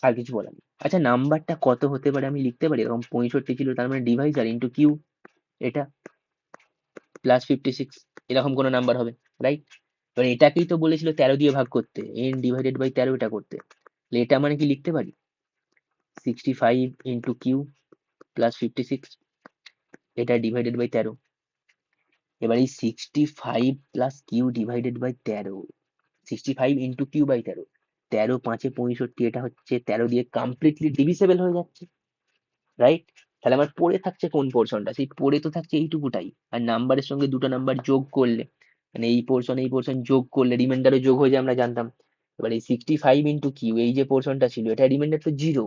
আর কিছু বলার নেই। আচ্ছা নাম্বারটা কত হতে পারে আমি লিখতে পারি, এরকম 65 ছিল তার মানে ডিভাইজার ইন্টু কিউ, এটা প্লাস 56 এরকম কোনো নাম্বার হবে, রাইট? এবার এটাকেই তো বলেছিল 13 দিয়ে ভাগ করতে, n ডিভাইডেড বাই 13 এটা করতে, তাহলে এটা মানে কি লিখতে পারি 65 ইন্টু কিউ প্লাস 56, এটা ডিভাইডেড বাই 13। এবার এই 65 plus Q divided by 13, 65 into Q by 13, 13 5 65, এটা হচ্ছে 13 দিয়ে কমপ্লিটলি ডিভিসেবল হয়ে যাচ্ছে, রাইট? তাহলে আমার পড়ে থাকছে কোন পোর্শনটা, সেই পড়ে তো থাকছে এইটুকুটাই, আর নাম্বারের সঙ্গে দুটো নাম্বার যোগ করলে মানে এই পোর্শন যোগ করলে রিমাইন্ডারও যোগ হয়ে যায় আমরা জানতাম। এবার এই 65 ইন্টু কিউ এই যে পোর্শনটা ছিল এটা রিমাইন্ডার তো জিরো,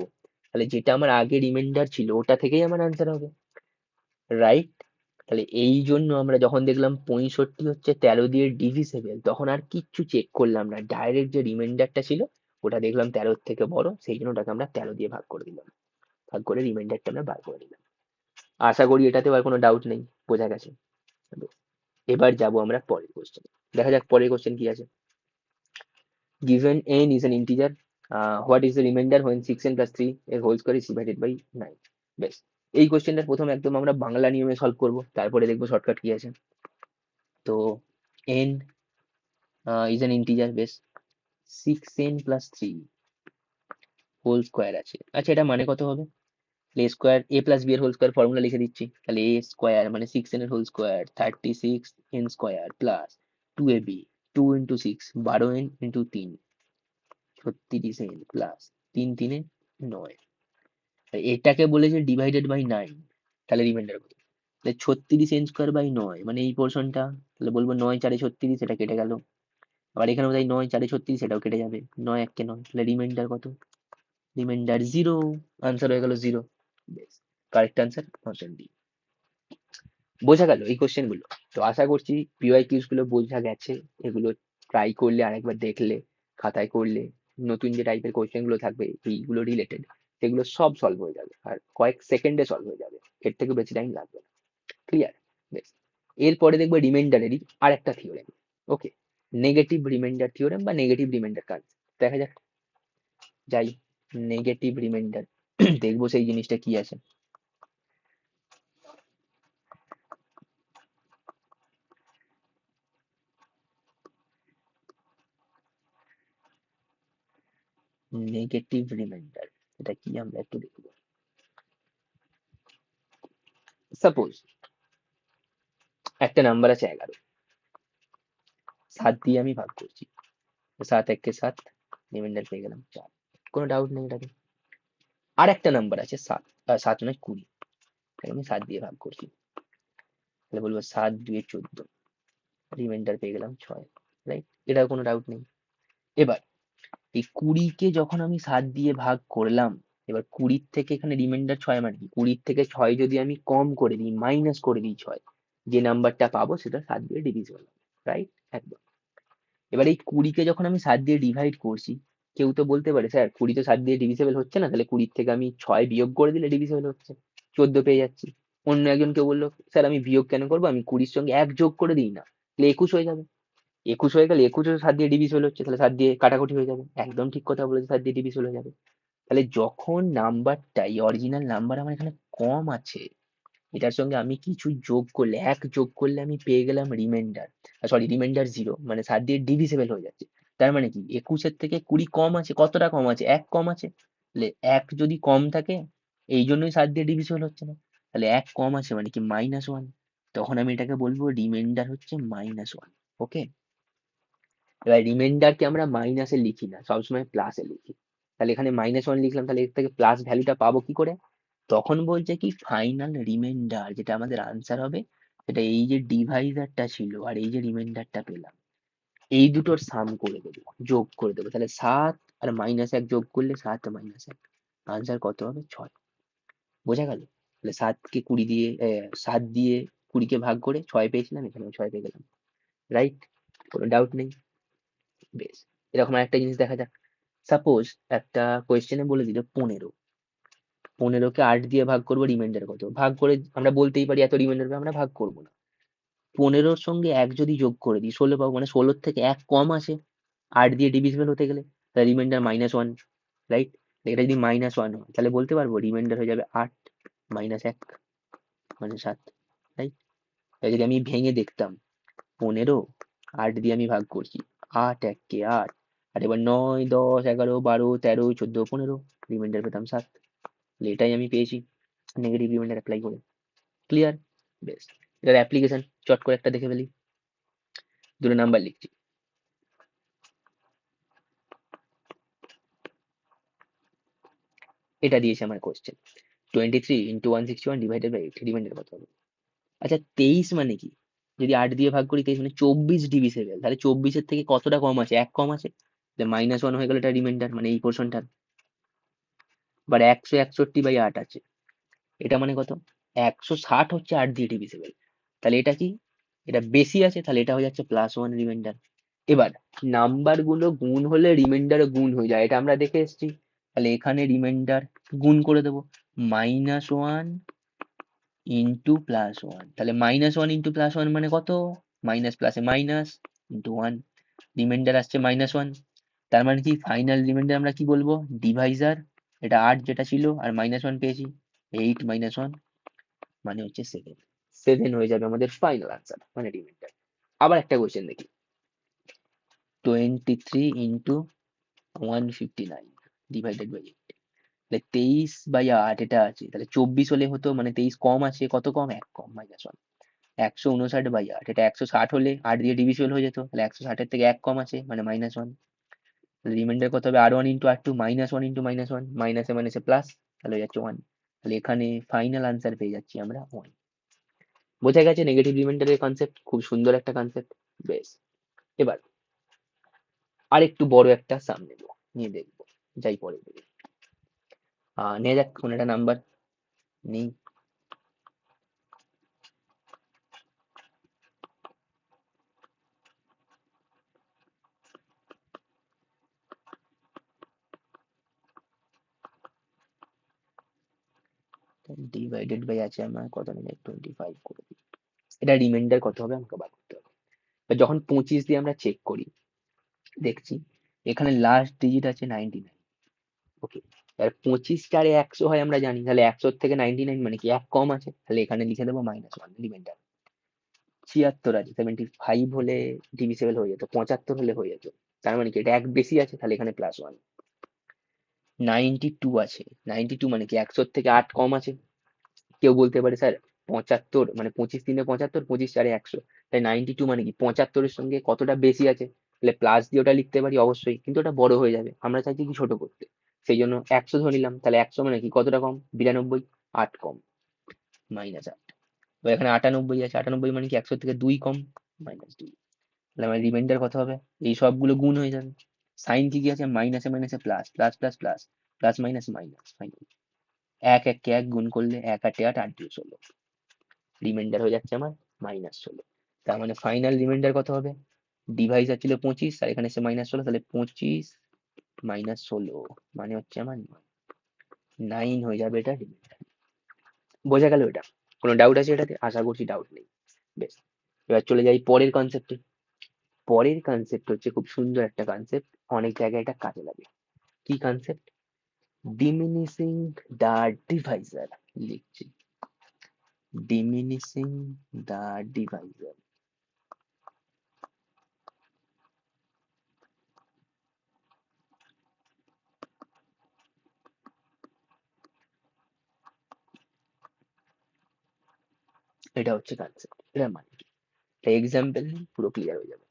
তাহলে যেটা আমার আগে রিমাইন্ডার ছিল ওটা থেকেই আমার আনসার হবে, রাইট? তাহলে এই জন্য আমরা যখন দেখলাম 65 হচ্ছে 13 দিয়ে ডিভিসেবল তখন আর কিচ্ছু চেক করলাম না, ডাইরেক্ট যে রিমাইন্ডারটা ছিল ওটা দেখলাম 13 থেকে বড়, সেই জন্য ওটাকে আমরা 13 দিয়ে ভাগ করে দিলাম, ভাগ করে রিমাইন্ডারটা আমরা বার করে দিলাম। আশা করি এটাতে আর কোনো ডাউট নেই, বোঝা গেছে। এবার যাব আমরা পরের কোশ্চেন, দেখা যাক পরের কোশ্চেন কি আছে। Given n is an integer, what is the remainder when 6n plus 3 এর whole square is divided by 9? বেশ, এই কোশ্চেনটা প্রথম একদম আমরা বাংলা নিয়মে সলভ করব, তারপরে দেখবো শর্টকাট কি আছে। তো n is an integer, বেশ 6n plus 3 হোল স্কয়ার আছে, আচ্ছা এটা মানে কত হবে, A square A plus B এর হোল স্কয়ার ফর্মুলা লিখে দিচ্ছি, তাহলে এ স্কয়ার মানে 6n এর whole square 36n square plus 2ab, 2 into 6 12n into 3 36n plus 3 3 9, এটাকে বলেছে ডিভাইডেড বাই 9, তাহলে রিমাইন্ডার কত, তাহলে 36n স্কয়ার বাই 9 মানে এই পোর্শনটা, তাহলে বলবো 9 4 36, এটা কেটে গেল, আবার এখানেও তাই 9 4 36 এটাও কেটে যাবে, 9 1 কে 9, তাহলে রিমাইন্ডার কত, রিমাইন্ডার জিরো, আনসার হয়ে গেল জিরো। বেশ, কারেক্ট আনসার অপশন ডি। বোঝা গেল এই কোশ্চেন গুলো? তো আশা করছি পিওয়াই কিউজ গুলো বোঝা গেছে, এগুলো ট্রাই করলে আরেকবার দেখলে খাতায় করলে নতুন যে টাইপের কোশ্চেন গুলো থাকবে এইগুলো রিলেটেড সেগুলো সব সলভ হয়ে যাবে, আর কয়েক সেকেন্ডে সলভ হয়ে যাবে, এর থেকে বেশি টাইম লাগবে না। ক্লিয়ার? বেশ, এরপরে দেখবো রিমাইন্ডারেরই আর একটা থিওরেম, ওকে, নেগেটিভ রিমাইন্ডার থিওরেম বা নেগেটিভ রিমাইন্ডার কাজ, দেখা যাক, যাই নেগেটিভ রিমাইন্ডার দেখবো সেই জিনিসটা কি আছে। নেগেটিভ রিমাইন্ডার এটা কি আমরা একটু দেখবো। সাপোজ একটা নাম্বার আছে 11, 7 দিয়ে আমি ভাগ করছি, 7 1 7, রিমাইন্ডার পেয়ে গেলাম 4, কোনো ডাউট নেই এটাতে। আর একটা নাম্বার আছে 7, 7 নয় 20, তাকে আমি 7 দিয়ে ভাগ করছি, তাহলে বলবো 7 2 14, রিমাইন্ডার পেয়ে গেলাম 6, রাইট? এটাও কোনো ডাউট নেই। এবার এই 20 কে যখন আমি 7 দিয়ে ভাগ করলাম, এবার 20 থেকে এখানে রিমাইন্ডার 6 মানে কি, 20 থেকে 6 যদি আমি কম করে দিই, মাইনাস করে দিই 6, যে নাম্বারটা পাবো সেটা 7 দিয়ে ডিভিজিবল, রাইট? একদম। এবার এই 20 কে যখন আমি 7 দিয়ে ডিভাইড করছি, কেউ তো বলতে পারে স্যার 20 তো 7 দিয়ে ডিভিজিবল হচ্ছে না, তাহলে 20 থেকে আমি 6 বিয়োগ করে দিলে ডিভিজিবল হচ্ছে, 14 পেয়ে যাচ্ছি। অন্য একজন কেউ বললো স্যার আমি বিয়োগ কেন করবো, আমি 20-র সঙ্গে 1 যোগ করে দিই না, তাহলে 21 হয়ে যাবে, 21 হয়ে গেলে 21 7 দিয়ে ডিভিজিবল হচ্ছে, তাহলে 7 দিয়ে কাটাকুটি হয়ে যাবে, একদম ঠিক কথা বলেছে, 7 দিয়ে ডিভিজিবল হয়ে যাবে। তাহলে যখন নাম্বারটা অরিজিনাল নাম্বার আমার এখানে কম আছে, এটার সঙ্গে আমি কিছু যোগ করলে, 1 যোগ করলে আমি পেয়ে গেলাম রিমাইন্ডার, সরি রিমাইন্ডার 0, মানে 7 দিয়ে ডিভিজিবল হয়ে যাচ্ছে, তার মানে কি 21-এর থেকে 20 কম আছে, কতটা কম আছে, 1 কম আছে, তাহলে 1 যদি কম থাকে এই জন্যই 7 দিয়ে ডিভিজিবল হচ্ছে না, তাহলে 1 কম আছে মানে কি -1, তখন আমি এটাকে বলবো রিমাইন্ডার হচ্ছে -1, ওকে? এবার রিমাইন্ডারকে আমরা মাইনাসে লিখি না, সবসময় প্লাসে লিখি, তাহলে এখানে -1 লিখলাম, তাহলে এর থেকে প্লাস ভ্যালুটা পাবো কি করে, তখন বলছে কি ফাইনাল রিমাইন্ডার যেটা আমাদের আনসার হবে সেটা এই যে ডিভাইজারটা ছিল আর এই যে রিমাইন্ডারটা পেলাম এই দুটোর সাম করে দেবো, যোগ করে দেবো, তাহলে 7 আর -1 যোগ করলে 7 -1, আনসার কত হবে 6। বোঝা গেল? তাহলে 7 দিয়ে 20 কে ভাগ করে 6 পেয়েছিলাম, এখানে 6 পেয়ে গেলাম, রাইট? কোনো ডাউট নেই। বেশ, এরকম একটা জিনিস দেখা যাক। সাপোজ একটা কোয়েশ্চেনে বলে দিল 15, 15 কে 8 দিয়ে ভাগ করবো, রিমাইন্ডার কত, ভাগ করে আমরা বলতেই পারি এত রিমাইন্ডার, আমরা ভাগ করবো না, 15-র সঙ্গে 1 যদি যোগ করে দিই 16 পাবো, মানে 16-র থেকে 1 কম আছে 8 দিয়ে ডিভিজিবল হতে গেলে, তাহলে রিমাইন্ডার -1, রাইট? এটা যদি -1 হয় তাহলে বলতে পারবো রিমাইন্ডার হয়ে যাবে 8 -1 মানে 7, রাইট? তাই যদি আমি ভেঙে দেখতাম 15 8 দিয়ে আমি ভাগ করছি, 8 1 8, আর এবার 9 10 11 12 13 14 15, রিমাইন্ডার পেতাম 7। এটাই আমি পেয়েছি নেগেটিভ রিমাইন্ডার অ্যাপ্লাই করে। ক্লিয়ার? বেশ, এটার অ্যাপ্লিকেশন চট করে একটা দেখে ফেলি। দুটো নাম্বার লিখছি। এটা দিয়েছে আমার কোশ্চেন, 23 × 161 ডিভাইডেড বাই 8, রিমাইন্ডার কত হবে? আচ্ছা 23 মানে কি? যদি 8 দিয়ে ভাগ করি 23 মানে 24 ডিভিসেবল, তাহলে 24-এর থেকে কতটা কম আছে? 1 কম আছে, -1 হয়ে গেল এটা রিমাইন্ডার, মানে এই পোর্শনটা। এবার 161/8 আছে, এটা মানে কত? 160 হচ্ছে 8 দিয়ে ডিভিসেবল, তাহলে এটা কি? এটা বেশি আছে, তাহলে এটা হয়ে যাচ্ছে +1 রিমাইন্ডার। এবার নাম্বার গুলো গুণ হলে রিমাইন্ডার গুণ হয়ে যায়, এটা আমরা দেখে এসেছি। তাহলে এখানে রিমাইন্ডার গুণ করে দেবো, -1 ইন্টু +1, তাহলে -1 ইন্টু +1 মানে কত? মাইনাস প্লাসে মাইনাস ইন্টু 1, রিমাইন্ডার আসছে -1। তার মানে কি ফাইনাল রিমাইন্ডার আমরা কি বলবো? ডিভাইজার, এটা 8 যেটা ছিল আর -1 পেয়েছি, 8 - 1 মানে হচ্ছে 7। 7 হয়ে যাবে আমাদের ফাইনাল আনসার, মানে রিমাইন্ডার। আবার একটা কোয়েশ্চেন দেখি, 23 × 159 ডিভাইডেড বাই 8, তাহলে 23/8 এটা আছে, তাহলে 24 হলে হতো, মানে 23 কম আছে, কত কম? 1 কম, -1। 159/8, এটা 160 হলে 8 দিয়ে ডিভিজিবল হয়ে যেত, তাহলে 160-এর থেকে 1 কম আছে, মানে -1। রিমাইন্ডার কত হবে? R1 × R2, -1 × -1, মাইনাসে মাইনাসে প্লাস, তাহলে হয়ে যাচ্ছে 1। তাহলে এখানে ফাইনাল আনসার পেয়ে যাচ্ছি আমরা 1। বোঝা গেছে নেগেটিভ রিমাইন্ডারের কনসেপ্ট, খুব সুন্দর একটা কনসেপ্ট। বেশ, এবার আরেকটু বড় একটা সাম নেব, নিয়ে দেখবো, যাই পরে দেখি। নিয়ে যাক কোন একটা নাম্বার নেই। ডিভাইডেড বাই আছে আমার কত, নেবে 25 করে দিই। এটা রিমাইন্ডার কত হবে আমাকে বার করতে হবে। যখন 25 দিয়ে আমরা চেক করি, দেখছি এখানে লাস্ট ডিজিট আছে 99। ওকে, এবার 25 * 100 হয় আমরা জানি, তাহলে 100 থেকে 99 মানে কি 1 কম আছে, তাহলে এখানে লিখে দেবো -1 রিমাইন্ডার। 76 আছে, 75 হলে ডিভিসেবল হয়ে যেত, 75 হলে হয়ে যেত, তার মানে কি এটা 1 বেশি আছে, তাহলে এখানে +1। 92 আছে, 92 মানে কি 100 থেকে 8 কম আছে। কেউ বলতে পারে স্যার 75 মানে 25 × 3 = 75, 25 * 100, তাই 92 মানে কি 75-এর সঙ্গে কতটা বেশি আছে, তাহলে প্লাস দিয়ে ওটা লিখতে পারি অবশ্যই, কিন্তু ওটা বড় হয়ে যাবে, আমরা চাইছি কি ছোট করতে, সেই জন্য 100 ধরে নিলাম। তাহলে 100 মানে কি কতটা কম? 92, 8 কম, -8। এবার এখানে 98 আছে, 98 মানে কি 100 থেকে 2 কম, -2। তাহলে আমার রিমাইন্ডার কত হবে? এই সবগুলো গুণ হয়ে যাবে, সাইন কি কি আছে? মাইনাসে মাইনাসে plus, plus plus plus, plus minus minus, final 1 1 কে 1 গুণ করলে 1 8 8, 8 2 16, রিমাইন্ডার হয়ে যাচ্ছে আমার -16। তার মানে ফাইনাল রিমাইন্ডার কত হবে? ডিভাইজার ছিল 25 আর এখানে এসে -16, তাহলে 25 - 16 মানে হচ্ছে আমার 9 হয়ে যাবে এটা রিমাইন্ডার। বোঝা গেল এটা? কোনো ডাউট আছে এটাতে? আশা করছি ডাউট নেই। বেশ, এবার চলে যাই পরের কনসেপ্টে। পরের কনসেপ্ট হচ্ছে খুব সুন্দর একটা কনসেপ্ট, অনেক জায়গায় এটা কাজে লাগে। কি কনসেপ্ট? ডিমিনিশিং দা ডিভাইজার। লিখছি ডিমিনিশিং দা ডিভাইজার। এটা হচ্ছে কনসেপ্ট, এটা মানে কি? এক্সাম্পল পুরো ক্লিয়ার হয়ে যাবে।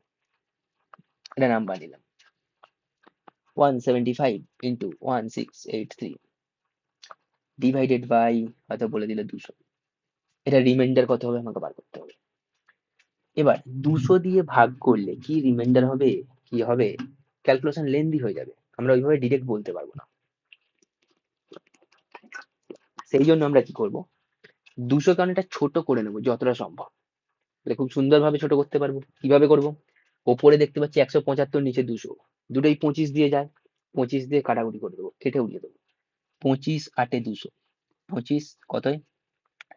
এটা নাম্বার নিলাম 175 × 1683 ডিভাইডেড বাই, হয়তো বলে দিল 200। এটা রিমাইন্ডার কত হবে আমাকে বার করতে হবে। এবার 200 দিয়ে ভাগ করলে কি রিমাইন্ডার হবে, কি হবে, ক্যালকুলেশন লেন্দি হয়ে যাবে, আমরা ওইভাবে ডিরেক্ট বলতে পারবো না। সেই জন্য আমরা কি করব, 200 কে অনেকটা ছোট করে নেবো যতটা সম্ভব, তাহলে খুব সুন্দরভাবে ছোট করতে পারবো। কিভাবে করব? ওপরে দেখতে পাচ্ছি 175, নিচে 200, দুটোই 25 দিয়ে যায়, 25 দিয়ে কাটাকুটি করে দেবো, কেটে উড়িয়ে দেবো। 25 8 200, 25 কত হয়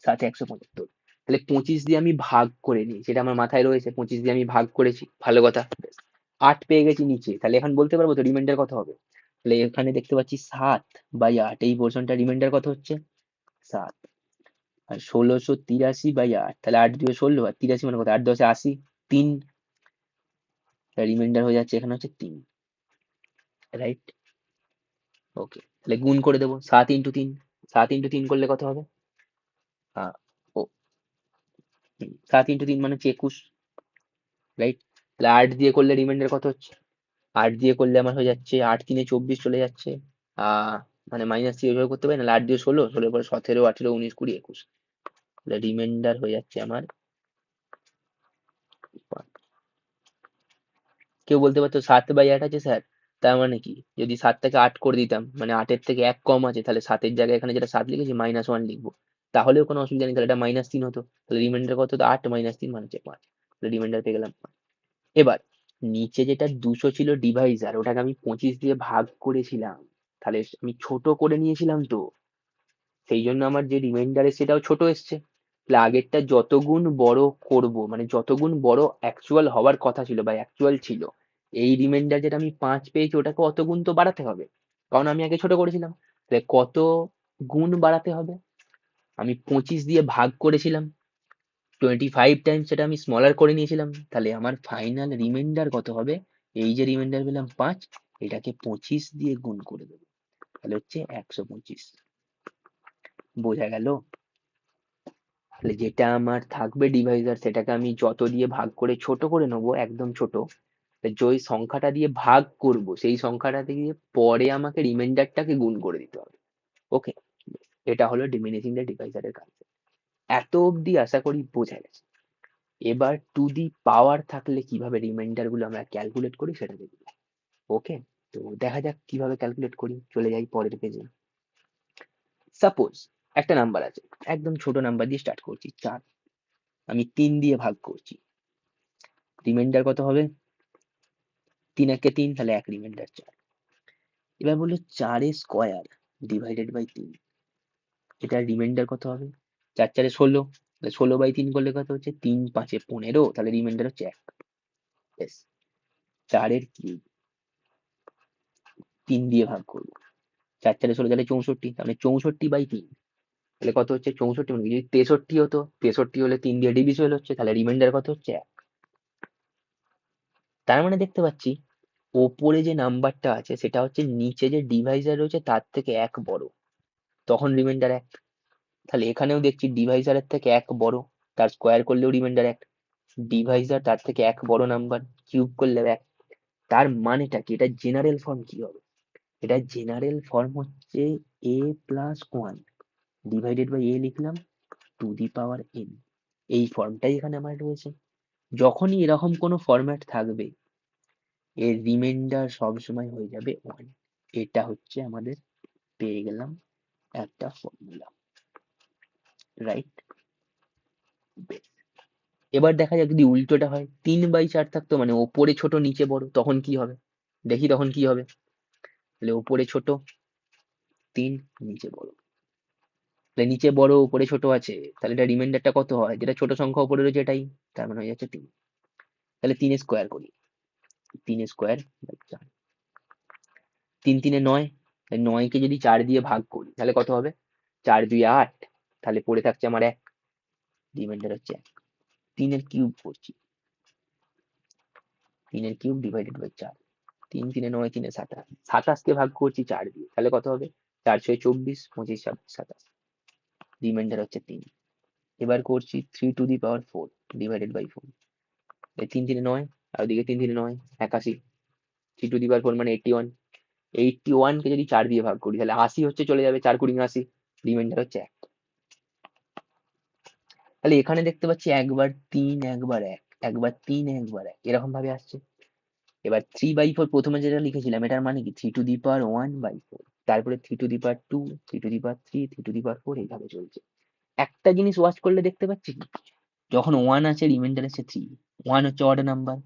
7 175, তাহলে 25 দিয়ে আমি ভাগ করে নিই, সেটা আমার মাথায় রয়েছে, 25 দিয়ে আমি ভাগ করেছি, ভালো কথা। 8 পেয়ে গেছি নিচে, তাহলে এখন বলতে পারবো তো রিমাইন্ডার কত হবে? তাহলে এখানে দেখতে পাচ্ছি 7/8, এই পোর্শনটা রিমাইন্ডার কত হচ্ছে 7। আর 1683/8, তাহলে 8 2 16, আর 83 মানে কত, 8 10 80, 3, রিমাইন্ডার হয়ে যাচ্ছে এখানে হচ্ছে 3, রাইট? ওকে, তাহলে গুণ করে দেবো 7 × 3, 7 × 3 করলে কত হবে? আহ, ও 7 × 3 মানে হচ্ছে 21, রাইট? তাহলে 8 দিয়ে করলে রিমাইন্ডার কত হচ্ছে? 8 দিয়ে করলে আমার হয়ে যাচ্ছে 8 3 24 চলে যাচ্ছে, আহ মানে -3 ওইভাবে করতে পারি না, 8 দিয়ে 16, 16 পরে 17 18 19 20 21, তাহলে রিমাইন্ডার হয়ে যাচ্ছে আমার 5। কেউ বলতে পারতো 7/8 আছে স্যার, তার মানে কি? যদি 7টাকে 8 করে দিতাম, মানে 8-এর থেকে 1 কম আছে, তাহলে 7-এর জায়গায় এখানে যেটা 7 লিখেছি -1 লিখবো, তাহলেও কোনো অসুবিধা নেই, তাহলে এটা -3 হতো, তাহলে রিমাইন্ডার কত হতো? 8 -3 মানে হচ্ছে 5, তাহলে রিমাইন্ডার পেয়ে গেলাম 5। এবার নিচে যেটা 200 ছিল ডিভাইজার, ওটাকে আমি 25 দিয়ে ভাগ করেছিলাম, তাহলে আমি ছোট করে নিয়েছিলাম তো, সেই জন্য আমার যে রিমাইন্ডার সেটাও ছোট এসছে। তাহলে আগেরটা যত গুণ বড় করব, মানে যত গুণ বড় অ্যাকচুয়াল হওয়ার কথা ছিল বা অ্যাকচুয়াল ছিল, এই রিমাইন্ডার যেটা আমি 5 পেয়েছি ওটাকে অত গুণ তো বাড়াতে হবে, কারণ আমি আগে ছোট করেছিলাম। তাহলে কত গুণ বাড়াতে হবে? আমি 25 দিয়ে ভাগ করেছিলাম, 25 টাইমস সেটা আমি স্মলার করে নিয়েছিলাম, তাহলে আমার ফাইনাল রিমাইন্ডার কত হবে? এই যে রিমাইন্ডার পেলাম 5, এটাকে 25 দিয়ে গুণ করে দেবো, তাহলে হচ্ছে 125। বোঝা গেল? তাহলে যেটা আমার থাকবে ডিভাইজার, সেটাকে আমি যত দিয়ে ভাগ করে ছোট করে নেবো, একদম ছোট, যে ওই সংখ্যাটা দিয়ে ভাগ করব, সেই সংখ্যাটা দিয়ে পরে আমাকে রিমাইন্ডারটাকে গুণ করে দিতে হবে। ওকে, এটা হলো ডিমিনিশিং দ্য ডিভাইজারের কাজ। এত অবধি আশা করি বোঝা গেছে। এবার টু দি পাওয়ার থাকলে কিভাবে রিমাইন্ডার গুলো আমরা ক্যালকুলেট করি সেটা দেখব। ওকে, তো দেখা যাক কিভাবে ক্যালকুলেট করি। চলে যাই পরের পেজে। সাপোজ একটা নাম্বার আছে, একদম ছোট নাম্বার দিয়ে স্টার্ট করছি, 4, আমি 3 দিয়ে ভাগ করছি, রিমাইন্ডার কত হবে? 3 একে 3, তাহলে 1 রিমাইন্ডার 4। এবার বললো 4 স্কোয়ার ডিভাইডেড বাই 3, এটার রিমাইন্ডার কত হবে? 4 4 16, তাহলে 16/3 করলে কত হচ্ছে? 3 5 15, তাহলে রিমাইন্ডার হচ্ছে 1। ব্যাস, 4 কিউব 3 দিয়ে ভাগ করবো, 4 4 16, তাহলে 64, তাহলে 64/3, তাহলে কত হচ্ছে? 64 মানে কি? যদি 63 হতো, 63 হলে 3 দিয়ে ডিভিজিবল হচ্ছে, তাহলে রিমাইন্ডার কত হচ্ছে? 1। তার মানে দেখতে পাচ্ছি ওপরে যে নাম্বারটা আছে সেটা হচ্ছে নিচে যে ডিভাইজার রয়েছে তার থেকে 1 বড়, তখন রিমাইন্ডার 1। তাহলে এখানেও দেখছি ডিভাইজারের থেকে 1 বড়, তার স্কোয়ার করলেও রিমাইন্ডার 1, ডিভাইজার তার থেকে 1 বড় নাম্বার, কিউব করলেও 1। তার মানেটা কি? এটা জেনারেল ফর্ম কি হবে? এটা জেনারেল ফর্ম হচ্ছে a+1 ডিভাইডেড বাই a লিখলাম টু দি পাওয়ার n, এই ফর্মটাই এখানে আমার রয়েছে। যখনই এরকম কোনো ফরম্যাট থাকবে, এর রিমাইন্ডার সবসময় হয়ে যাবে 1। এটা হচ্ছে আমাদের পেয়ে গেলাম একটা ফর্মুলা, রাইট? এবার দেখা যাক যদি উল্টোটা হয়, 3/4 থাকতো, মানে ওপরে ছোট নিচে বড়, তখন কি হবে? দেখি তখন কি হবে। তাহলে ওপরে ছোট 3, নিচে বড়, তাহলে নিচে বড় উপরে ছোট আছে, তাহলে এটা রিমাইন্ডারটা কত হয়? যেটা ছোট সংখ্যা উপরে রয়েছে এটাই, তার মানে হয়ে যাচ্ছে 3। তাহলে 3 স্কোয়ার করি, 3 স্কোয়ার বাই 4, 3 3 9, 9 কে যদি 4 দিয়ে ভাগ করি তাহলে কত হবে? 4 2 8, তাহলে পড়ে থাকছে আমার 1, রিমাইন্ডার হচ্ছে 1। 3 কিউব করছি, 3 কিউব ডিভাইডেড বাই 4, 3 3 9 3 27, 27 কে ভাগ করছি 4 দিয়ে, তাহলে কত হবে? 4 6 24, 25 26 27, রিমাইন্ডার হচ্ছে 3। এবার করছি 3 to the power 4 divided by 4, 3 3 9, আর ওদিকে 3 3 9 81, 3 টু দি পাওয়ার 4 মানে 81, 81 কে যদি 4 দিয়ে ভাগ করি তাহলে 80 হচ্ছে, চলে যাবে 4 20 80, রিমাইন্ডার হচ্ছে 1। তাহলে এখানে দেখতে পাচ্ছি একবার 3 একবার 1, একবার 3 একবার 1, এরকম ভাবে আসছে। এবার 3/4 প্রথমে যেটা লিখেছিলাম এটার মানে কি? 3 টু দি পাওয়ার 1/4, তারপরে 3 to the power 2, 3 to the power 3, 3 to the power 4, এইভাবে চলছে। একটা জিনিস ওয়াচ করলে দেখতে পাচ্ছি কি, যখন 1 আছে রিমাইন্ডার আছে 3, 1 হচ্ছে অড নাম্বার,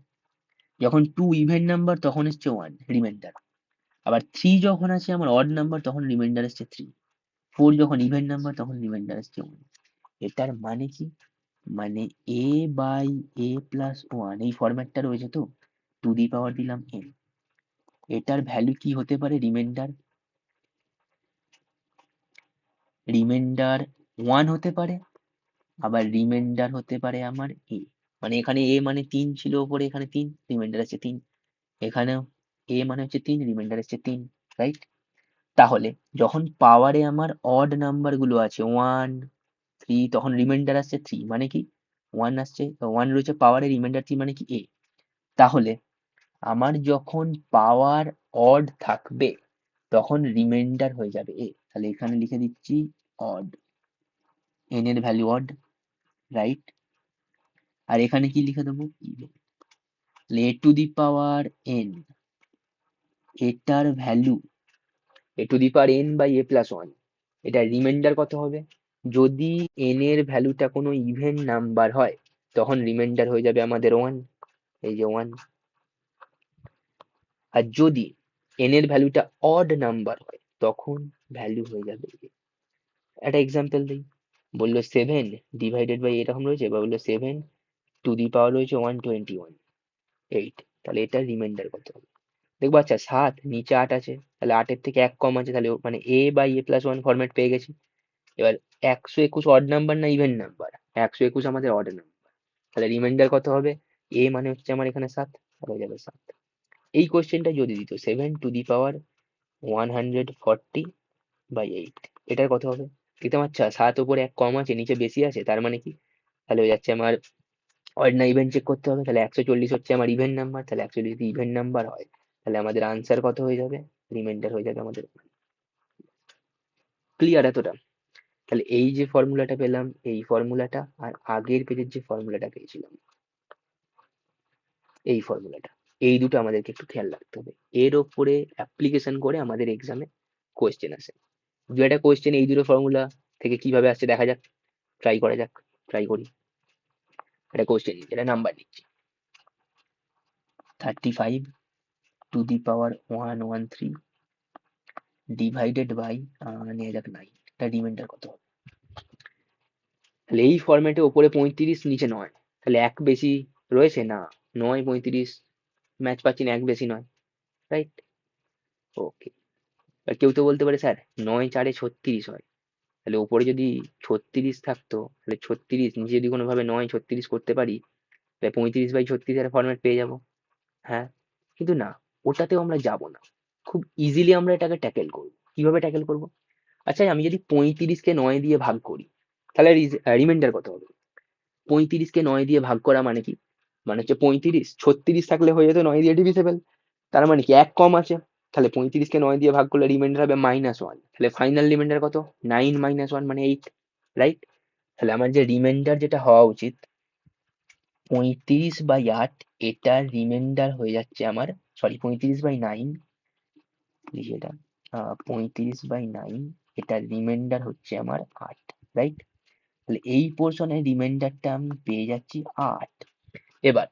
যখন 2 ইভেন নাম্বার তখন হচ্ছে 1 রিমাইন্ডার, আবার 3 যখন আছে আমার অড নাম্বার তখন রিমাইন্ডার আসছে 3, 4 যখন ইভেন নাম্বার তখন রিমাইন্ডার আসছে 1। এটার মানে কি? মানে a/a+1 এই ফরম্যাটটা রয়েছে তো, টু দি পাওয়ার দিলাম n, এটার ভ্যালু কি হতে পারে? রিমাইন্ডার 1 হতে পারে, আবার রিমাইন্ডার হতে পারে আমার এ। মানে এখানে এ মানে 3 ছিল ওপরে, এখানে 3, রিমাইন্ডার আছে 3। এখানেও এ মানে হচ্ছে 3, রিমাইন্ডার আছে 3, রাইট? তাহলে যখন পাওয়ারে আমার অড নাম্বার গুলো আছে 1, 3, তখন রিমাইন্ডার আসছে 3, মানে কি 1 আসছে, 1 রয়েছে পাওয়ারে, রিমাইন্ডার 3 মানে কি এ। তাহলে আমার যখন পাওয়ার অড থাকবে তখন রিমাইন্ডার হয়ে যাবে এ। তাহলে এখানে লিখে দিচ্ছি অড, এন এর ভ্যালু অড, রাইট? আর এখানে কি লিখে দেবো? Even. A to the power N, এটার value A to the power N by A plus one, এটা রিমাইন্ডার কত হবে? যদি এন এর ভ্যালুটা কোনো ইভেন নাম্বার হয় তখন রিমাইন্ডার হয়ে যাবে আমাদের ওয়ান, এই যে ওয়ান। আর যদি এন এর ভ্যালুটা অড নাম্বার হয় তখন ভ্যালু হয়ে যাবে a। একটা এক্সাম্পল দিই। বললো 7 ডিভাইডেড বাই এরকম রয়েছে, বা বললো 7 টু দি পাওয়ার রয়েছে 121, 8, তাহলে এটা রিমাইন্ডার কত হবে? দেখবো আচ্ছা 7, নিচে 8 আছে, তাহলে 8 এর থেকে 1 কম আছে, তাহলে মানে A by A plus one format পেয়ে গেছি। এবার 121 অড নাম্বার না ইভেন নাম্বার? 121 আমাদের অড নাম্বার, তাহলে রিমাইন্ডার কত হবে? এ মানে হচ্ছে আমার এখানে 7, হয়ে যাবে 7। এই কোশ্চেনটা যদি দিত 7 টু দি পাওয়ার 140/8, এটার কত হবে? দেখতে আচ্ছা 7 উপরে 1 কম আছে, নিচে বেশি আছে, তার মানে কি? তাহলে হয়ে যাচ্ছে আমার অড না ইভেন চেক করতে হবে। তাহলে 140 হচ্ছে আমার ইভেন নাম্বার, তাহলে 140 যদি ইভেন নাম্বার হয় তাহলে আমাদের আনসার কত হয়ে যাবে? রিমাইন্ডার হয়ে যাবে আমাদের। ক্লিয়ার এতটা? তাহলে এই যে ফর্মুলাটা পেলাম, এই ফর্মুলাটা, আর আগের পেজের যে ফর্মুলাটা পেয়েছিলাম এই ফর্মুলাটা, এই দুটো আমাদেরকে একটু খেয়াল রাখতে হবে। এর ওপরে অ্যাপ্লিকেশন করে আমাদের এক্সামে কোয়েশ্চেন আসে। দু একটা কোয়েশ্চেন এই দুটো ফর্মুলা থেকে কিভাবে আসছে দেখা যাক, ট্রাই করা যাক, ট্রাই করি। একটা কোয়েশ্চেন, এটা নাম্বার নিচ্ছি 35 to the power 113 divided by নিয়ে যাক 9, এটা রিমাইন্ডার কত হবে? তাহলে এই ফরম্যাটে ওপরে 35, নিচে 9, তাহলে এক বেশি রয়েছে না, 9 35 ম্যাচ পাচ্ছি না, এক বেশি নয়, রাইট? ওকে। আর কেউ তো বলতে পারে স্যার 9 4 36 হয়, তাহলে ওপরে যদি 36 থাকতো তাহলে 36 নিচে যদি কোনোভাবে 9 36 করতে পারি তাহলে 35/36 এর ফরম্যাট পেয়ে যাবো। হ্যাঁ, কিন্তু না, ওটাতেও আমরা যাব না। খুব ইজিলি আমরা এটাকে ট্যাকেল করবো। কিভাবে ট্যাকেল করবো? আচ্ছা আমি যদি 35-কে 9 দিয়ে ভাগ করি তাহলে রিমাইন্ডার কত হবে? 35-কে 9 দিয়ে ভাগ করা মানে কি? মানে হচ্ছে 35, 36 থাকলে হয়ে যেত 9 দিয়ে ডিভিসেবল, তার মানে কি এক কম আছে, তাহলে 35-কে 9 দিয়ে ভাগ করলে রিমাইন্ডার হবে -1, তাহলে ফাইনাল রিমাইন্ডার কত? 9 - 1 মানে 8, রাইট? তাহলে আমার যে রিমাইন্ডার যেটা হওয়া উচিত 35/8, এটার রিমাইন্ডার হয়ে যাচ্ছে আমার, সরি 35/9, লিখি এটা, 35/9, এটার রিমাইন্ডার হচ্ছে আমার 8, রাইট? তাহলে এই পোর্শনের রিমাইন্ডারটা আমি পেয়ে যাচ্ছি 8। এবার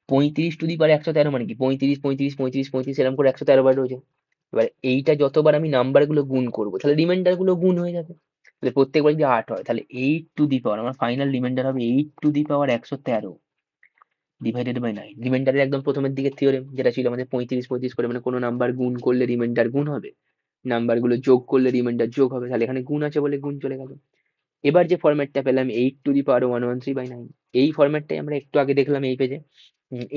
35 টু দি পাওয়ার 113 মানে কি? 35 35 35 35 এরকম করে 113 বার রয়েছে। এবার এইটা যতবার আমি নাম্বার গুলো গুণ করবো তাহলে রিমাইন্ডার গুলো গুণ হয়ে যাবে। তাহলে প্রত্যেকবার যদি 8 হয় তাহলে 8 টু দি পাওয়ার, আমার ফাইনাল রিমাইন্ডার হবে 8 to the power 113 divided by 9। রিমাইন্ডারের একদম প্রথমের দিকের থিওরেম যেটা ছিল আমাদের 35 35 করে, মানে কোনো নাম্বার গুণ করলে রিমাইন্ডার গুণ হবে, নাম্বার গুলো যোগ করলে রিমাইন্ডার যোগ হবে, তাহলে এখানে গুণ আছে বলে গুণ চলে গেল। এবার যে ফরম্যাটটা পেলাম 8 টু দি পাওয়ার 113/9, এই ফরম্যাটটাই আমরা একটু আগে দেখলাম এই পেজে,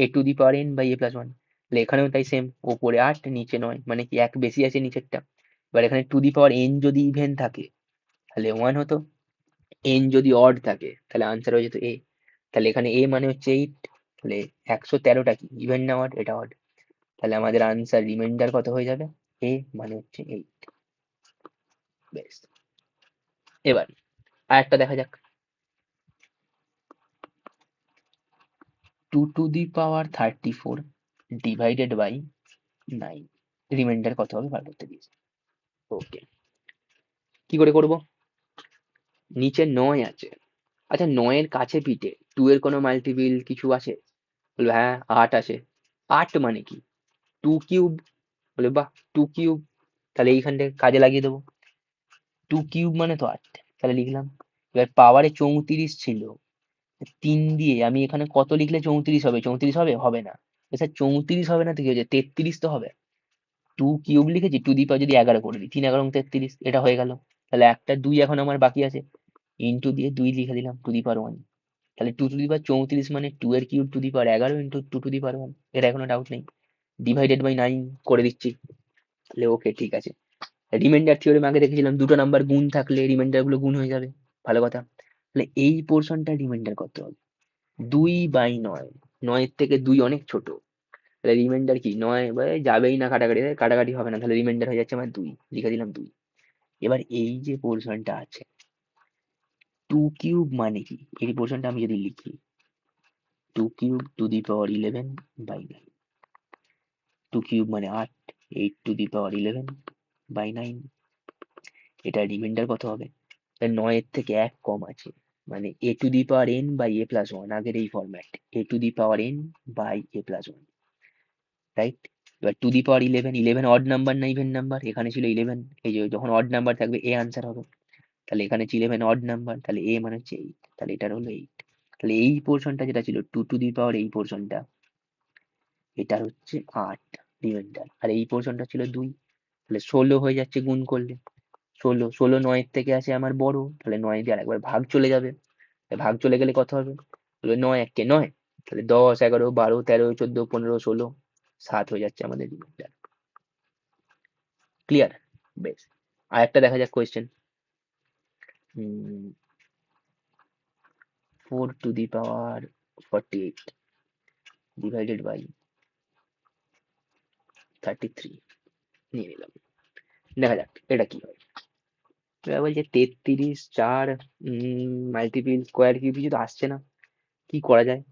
A to the power N by A plus one. তাহলে এখানেও তাই সেম, ওপরে 8 নিচে 9, মানে কি এক বেশি আছে নিচেরটা। এবার এখানে টু দি পাওয়ার এন যদি ইভেন থাকে তাহলে 1 হতো, এন যদি অড থাকে তাহলে আনসার হয়ে যেত এ। তাহলে এখানে এ মানে হচ্ছে 8, তাহলে 113টা কি ইভেন না অড? এটা অড। তাহলে আমাদের আনসার রিমাইন্ডার কত হয়ে যাবে? এ মানে হচ্ছে 8। বেশ, এবার আর একটা দেখা যাক। 2 to the power 34 divided by 9, remainder কত হবে বার করতে দিয়েছে। ওকে, কি করে করব? নিচে 9 আছে, আচ্ছা 9 এর কাছে পিঠে 2 এর কোনো মাল্টিপিল কিছু আছে? বলবে হ্যাঁ 8 আছে। 8 মানে কি? 2 কিউব। বলে বাহ, 2 কিউব, তাহলে এইখান থেকে কাজে লাগিয়ে দেবো। 2 কিউব মানে তো 8, তাহলে লিখলাম। এবার পাওয়ারে 34 ছিল, 3 দিয়ে আমি এখানে কত লিখলে 34 হবে? 34 হবে? হবে না। স্যার 34 হবে না তো কি হয়েছে? 33 তো হবে। 2³ লিখেছি, টু দি পাওয়ার যদি 11 করে দিই, 3×11 = 33, এটা হয়ে গেল। তাহলে একটা 2 এখন আমার বাকি আছে, ইন্টু দিয়ে 2 লিখে দিলাম টু দি পাওয়ার 1। তাহলে 2 টু দি পাওয়ার 34 মানে 2 এর cube to the power 11 into 2 to the power 1। এটা এখনো ডাউট নেই। ডিভাইডেড বাই 9 করে দিচ্ছি। তাহলে ওকে, ঠিক আছে। রিমাইন্ডার থিওরেম আগে দেখেছিলাম, দুটো নাম্বার গুণ থাকলে রিমাইন্ডার গুলো গুণ হয়ে যাবে। ভালো কথা। তাহলে এই পোর্শনটা রিমাইন্ডার কত হবে? 2/9। 9-এর থেকে 2 অনেক ছোট। তাহলে রিমাইন্ডার কি 9 যাবেই না, কাটাকাটি কাটাকাটি হবে না, তাহলে রিমাইন্ডার হয়ে যাচ্ছে আমার 2, লিখে দিলাম 2। এবার এই যে পোর্শনটা আছে 2³ মানে কি, এই পোর্শনটা আমি যদি লিখি 2³ টু দি পাওয়ার 11/9, 2³ মানে 8, 8 টু দি পাওয়ার 11/9। এটা রিমাইন্ডার কত হবে? 9-এর থেকে 1 কম আছে, মানে a to the power n by a plus 1, আগের এই format, a to the power n by a plus 1, right? এবার to the power 11, 11 odd number না ইভেন নাম্বার? এখানে ছিল 11, এই যে যখন অড নাম্বার থাকবে a আনসার হবে। তাহলে এখানে ছিল 11 অড নাম্বার, তাহলে a মানে হচ্ছে 8, তাহলে এটার হলো 8। তাহলে এই পোর্শনটা যেটা ছিল 2 টু দি পাওয়ার, এই পোর্শনটা এটার হচ্ছে 8 রিমাইন্ডার, আর এই পোর্শনটা ছিল 2। তাহলে 16 হয়ে যাচ্ছে গুণ করলে, 16 9-এর থেকে আছে আমার বড়, তাহলে 9 দিয়ে আরেকবার ভাগ চলে যাবে। ভাগ চলে গেলে কত হবে? 9 × 1 = 9, তাহলে 10 11 12 13 14 15 16 7 হয়ে যাচ্ছে আমাদের রিমাইন্ডার। ক্লিয়ার? বেশ। আর একটা দেখা যাক question. 4 to the power 48 divided by 33 নিয়ে নিলাম। দেখা যাক এটা কি হয়। এবার বলছে 33 4 মাল্টিপিল স্কোয়ার কিউব, কিছু তো আসছে না, কি করা যায়?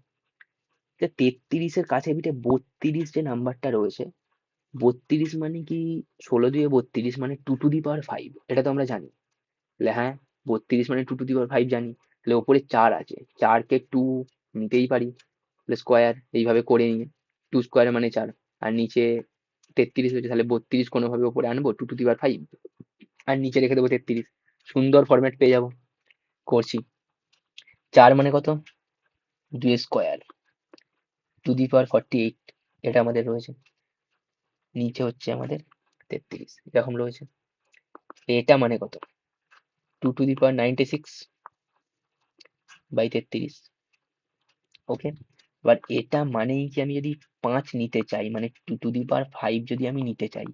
33-এর কাছে পিঠে 32 যে নাম্বারটা রয়েছে, 32 মানে কি 16 × 2 = 32, মানে 2 টু দি পাওয়ার 5, এটা তো আমরা জানি। তাহলে হ্যাঁ, 32 মানে 2 টু দি পাওয়ার 5 জানি। তাহলে ওপরে 4 আছে, 4-কে 2 নিতেই পারি, তাহলে স্কোয়ার এইভাবে করে নিয়ে 2 স্কোয়ার মানে 4, আর নিচে 33 হয়েছে, তাহলে 32 কোনোভাবে ওপরে আনবো 2 টু দি পাওয়ার 5, আর নিচে রেখে দেবো 33। সুন্দর ফরম্যাট পেয়ে যাবো। করছি। 4 মানে কত? 2 স্কোয়ার টু দি পাওয়ার 48, এটা আমাদের রয়েছে। নিচে হচ্ছে আমাদের 33, এরকম রয়েছে। এটা মানে কত? 2 টু দি পাওয়ার 96/33। ওকে। এবার এটা মানেই কি, আমি যদি 5 নিতে চাই, মানে 2 টু দি পাওয়ার 5 যদি আমি নিতে চাই,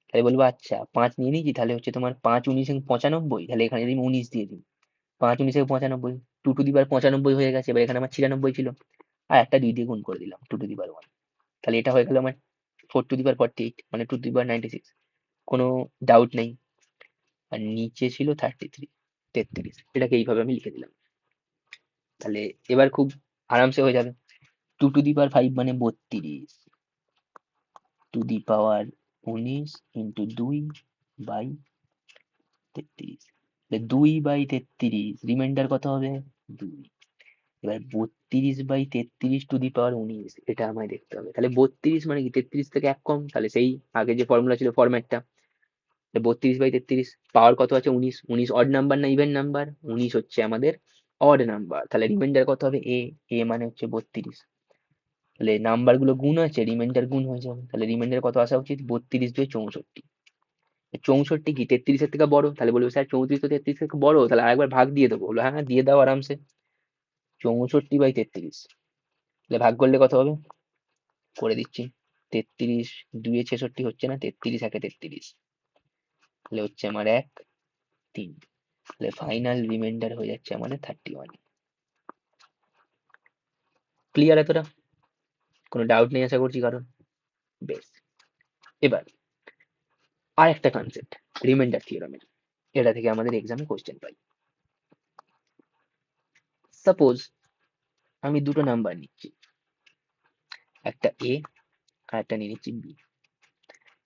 তাহলে বলবো আচ্ছা 5 নিয়ে নিয়েছি, তাহলে হচ্ছে তোমার 5 19 95, তাহলে এখানে যদি আমি 19 দিয়ে দিই, 5 19 95, 2 টু দি পাওয়ার 95 হয়ে গেছে। এবার এখানে আমার 96 ছিল, আর একটা 2 দিয়ে গুণ করে দিলাম 2 টু দি পাওয়ার 1, তাহলে এটা হয়ে গেল আমার 4 টু দি পাওয়ার 48, মানে 2 টু দি পাওয়ার 96। কোনো ডাউট নেই। আর নিচে ছিল 33, এটাকে এইভাবে আমি লিখে দিলাম। তাহলে এবার খুব আরামসে হয়ে যাবে। 2 টু দি পাওয়ার 5 মানে 32, two the power 19 into 2/33, 2/33, reminder কত হবে? 2। এবার 32/33 টু দি পাওয়ার 19, এটা আমায় দেখতে হবে। তাহলে 32 মানে কি 33 থেকে 1 কম, তাহলে সেই আগে যে ফর্মুলা ছিল ফরম্যাটটা, 32/33, পাওয়ার কত আছে? 19। 19 অড নাম্বার না ইভেন নাম্বার? 19 হচ্ছে আমাদের অড নাম্বার, তাহলে রিমাইন্ডার কত হবে? এ মানে হচ্ছে 32। তাহলে নাম্বার গুলো গুণ আছে, রিমাইন্ডার গুণ হয়ে যাবে, তাহলে রিমাইন্ডার কত আসা উচিত? 32/64। 64 কি 33-এর থেকে বড়? তাহলে বলবে স্যার 34 তো 33 থেকে বড়, তাহলে আরেকবার ভাগ দিয়ে দেবো। বললো হ্যাঁ দিয়ে দাও আরামসে। 64/33, তাহলে ভাগ করলে কত হবে? করে দিচ্ছি। 33 2 এ 66 হচ্ছে না, 33 1 এ 33, তাহলে হচ্ছে আমার 1 3, তাহলে ফাইনাল রিমাইন্ডার হয়ে যাচ্ছে আমাদের 31। ক্লিয়ার এতটা? কোনো ডাউট নেই আশা করছি কারণ। বেশ। এবার আর একটা কনসেপ্ট, রিমাইন্ডার থিওরামের, এটা থেকে আমাদের এক্সামে কোশ্চেন পাই। সাপোজ আমি দুটো নাম্বার নিচ্ছি, একটা এ আর একটা নিয়ে নিচ্ছি বি।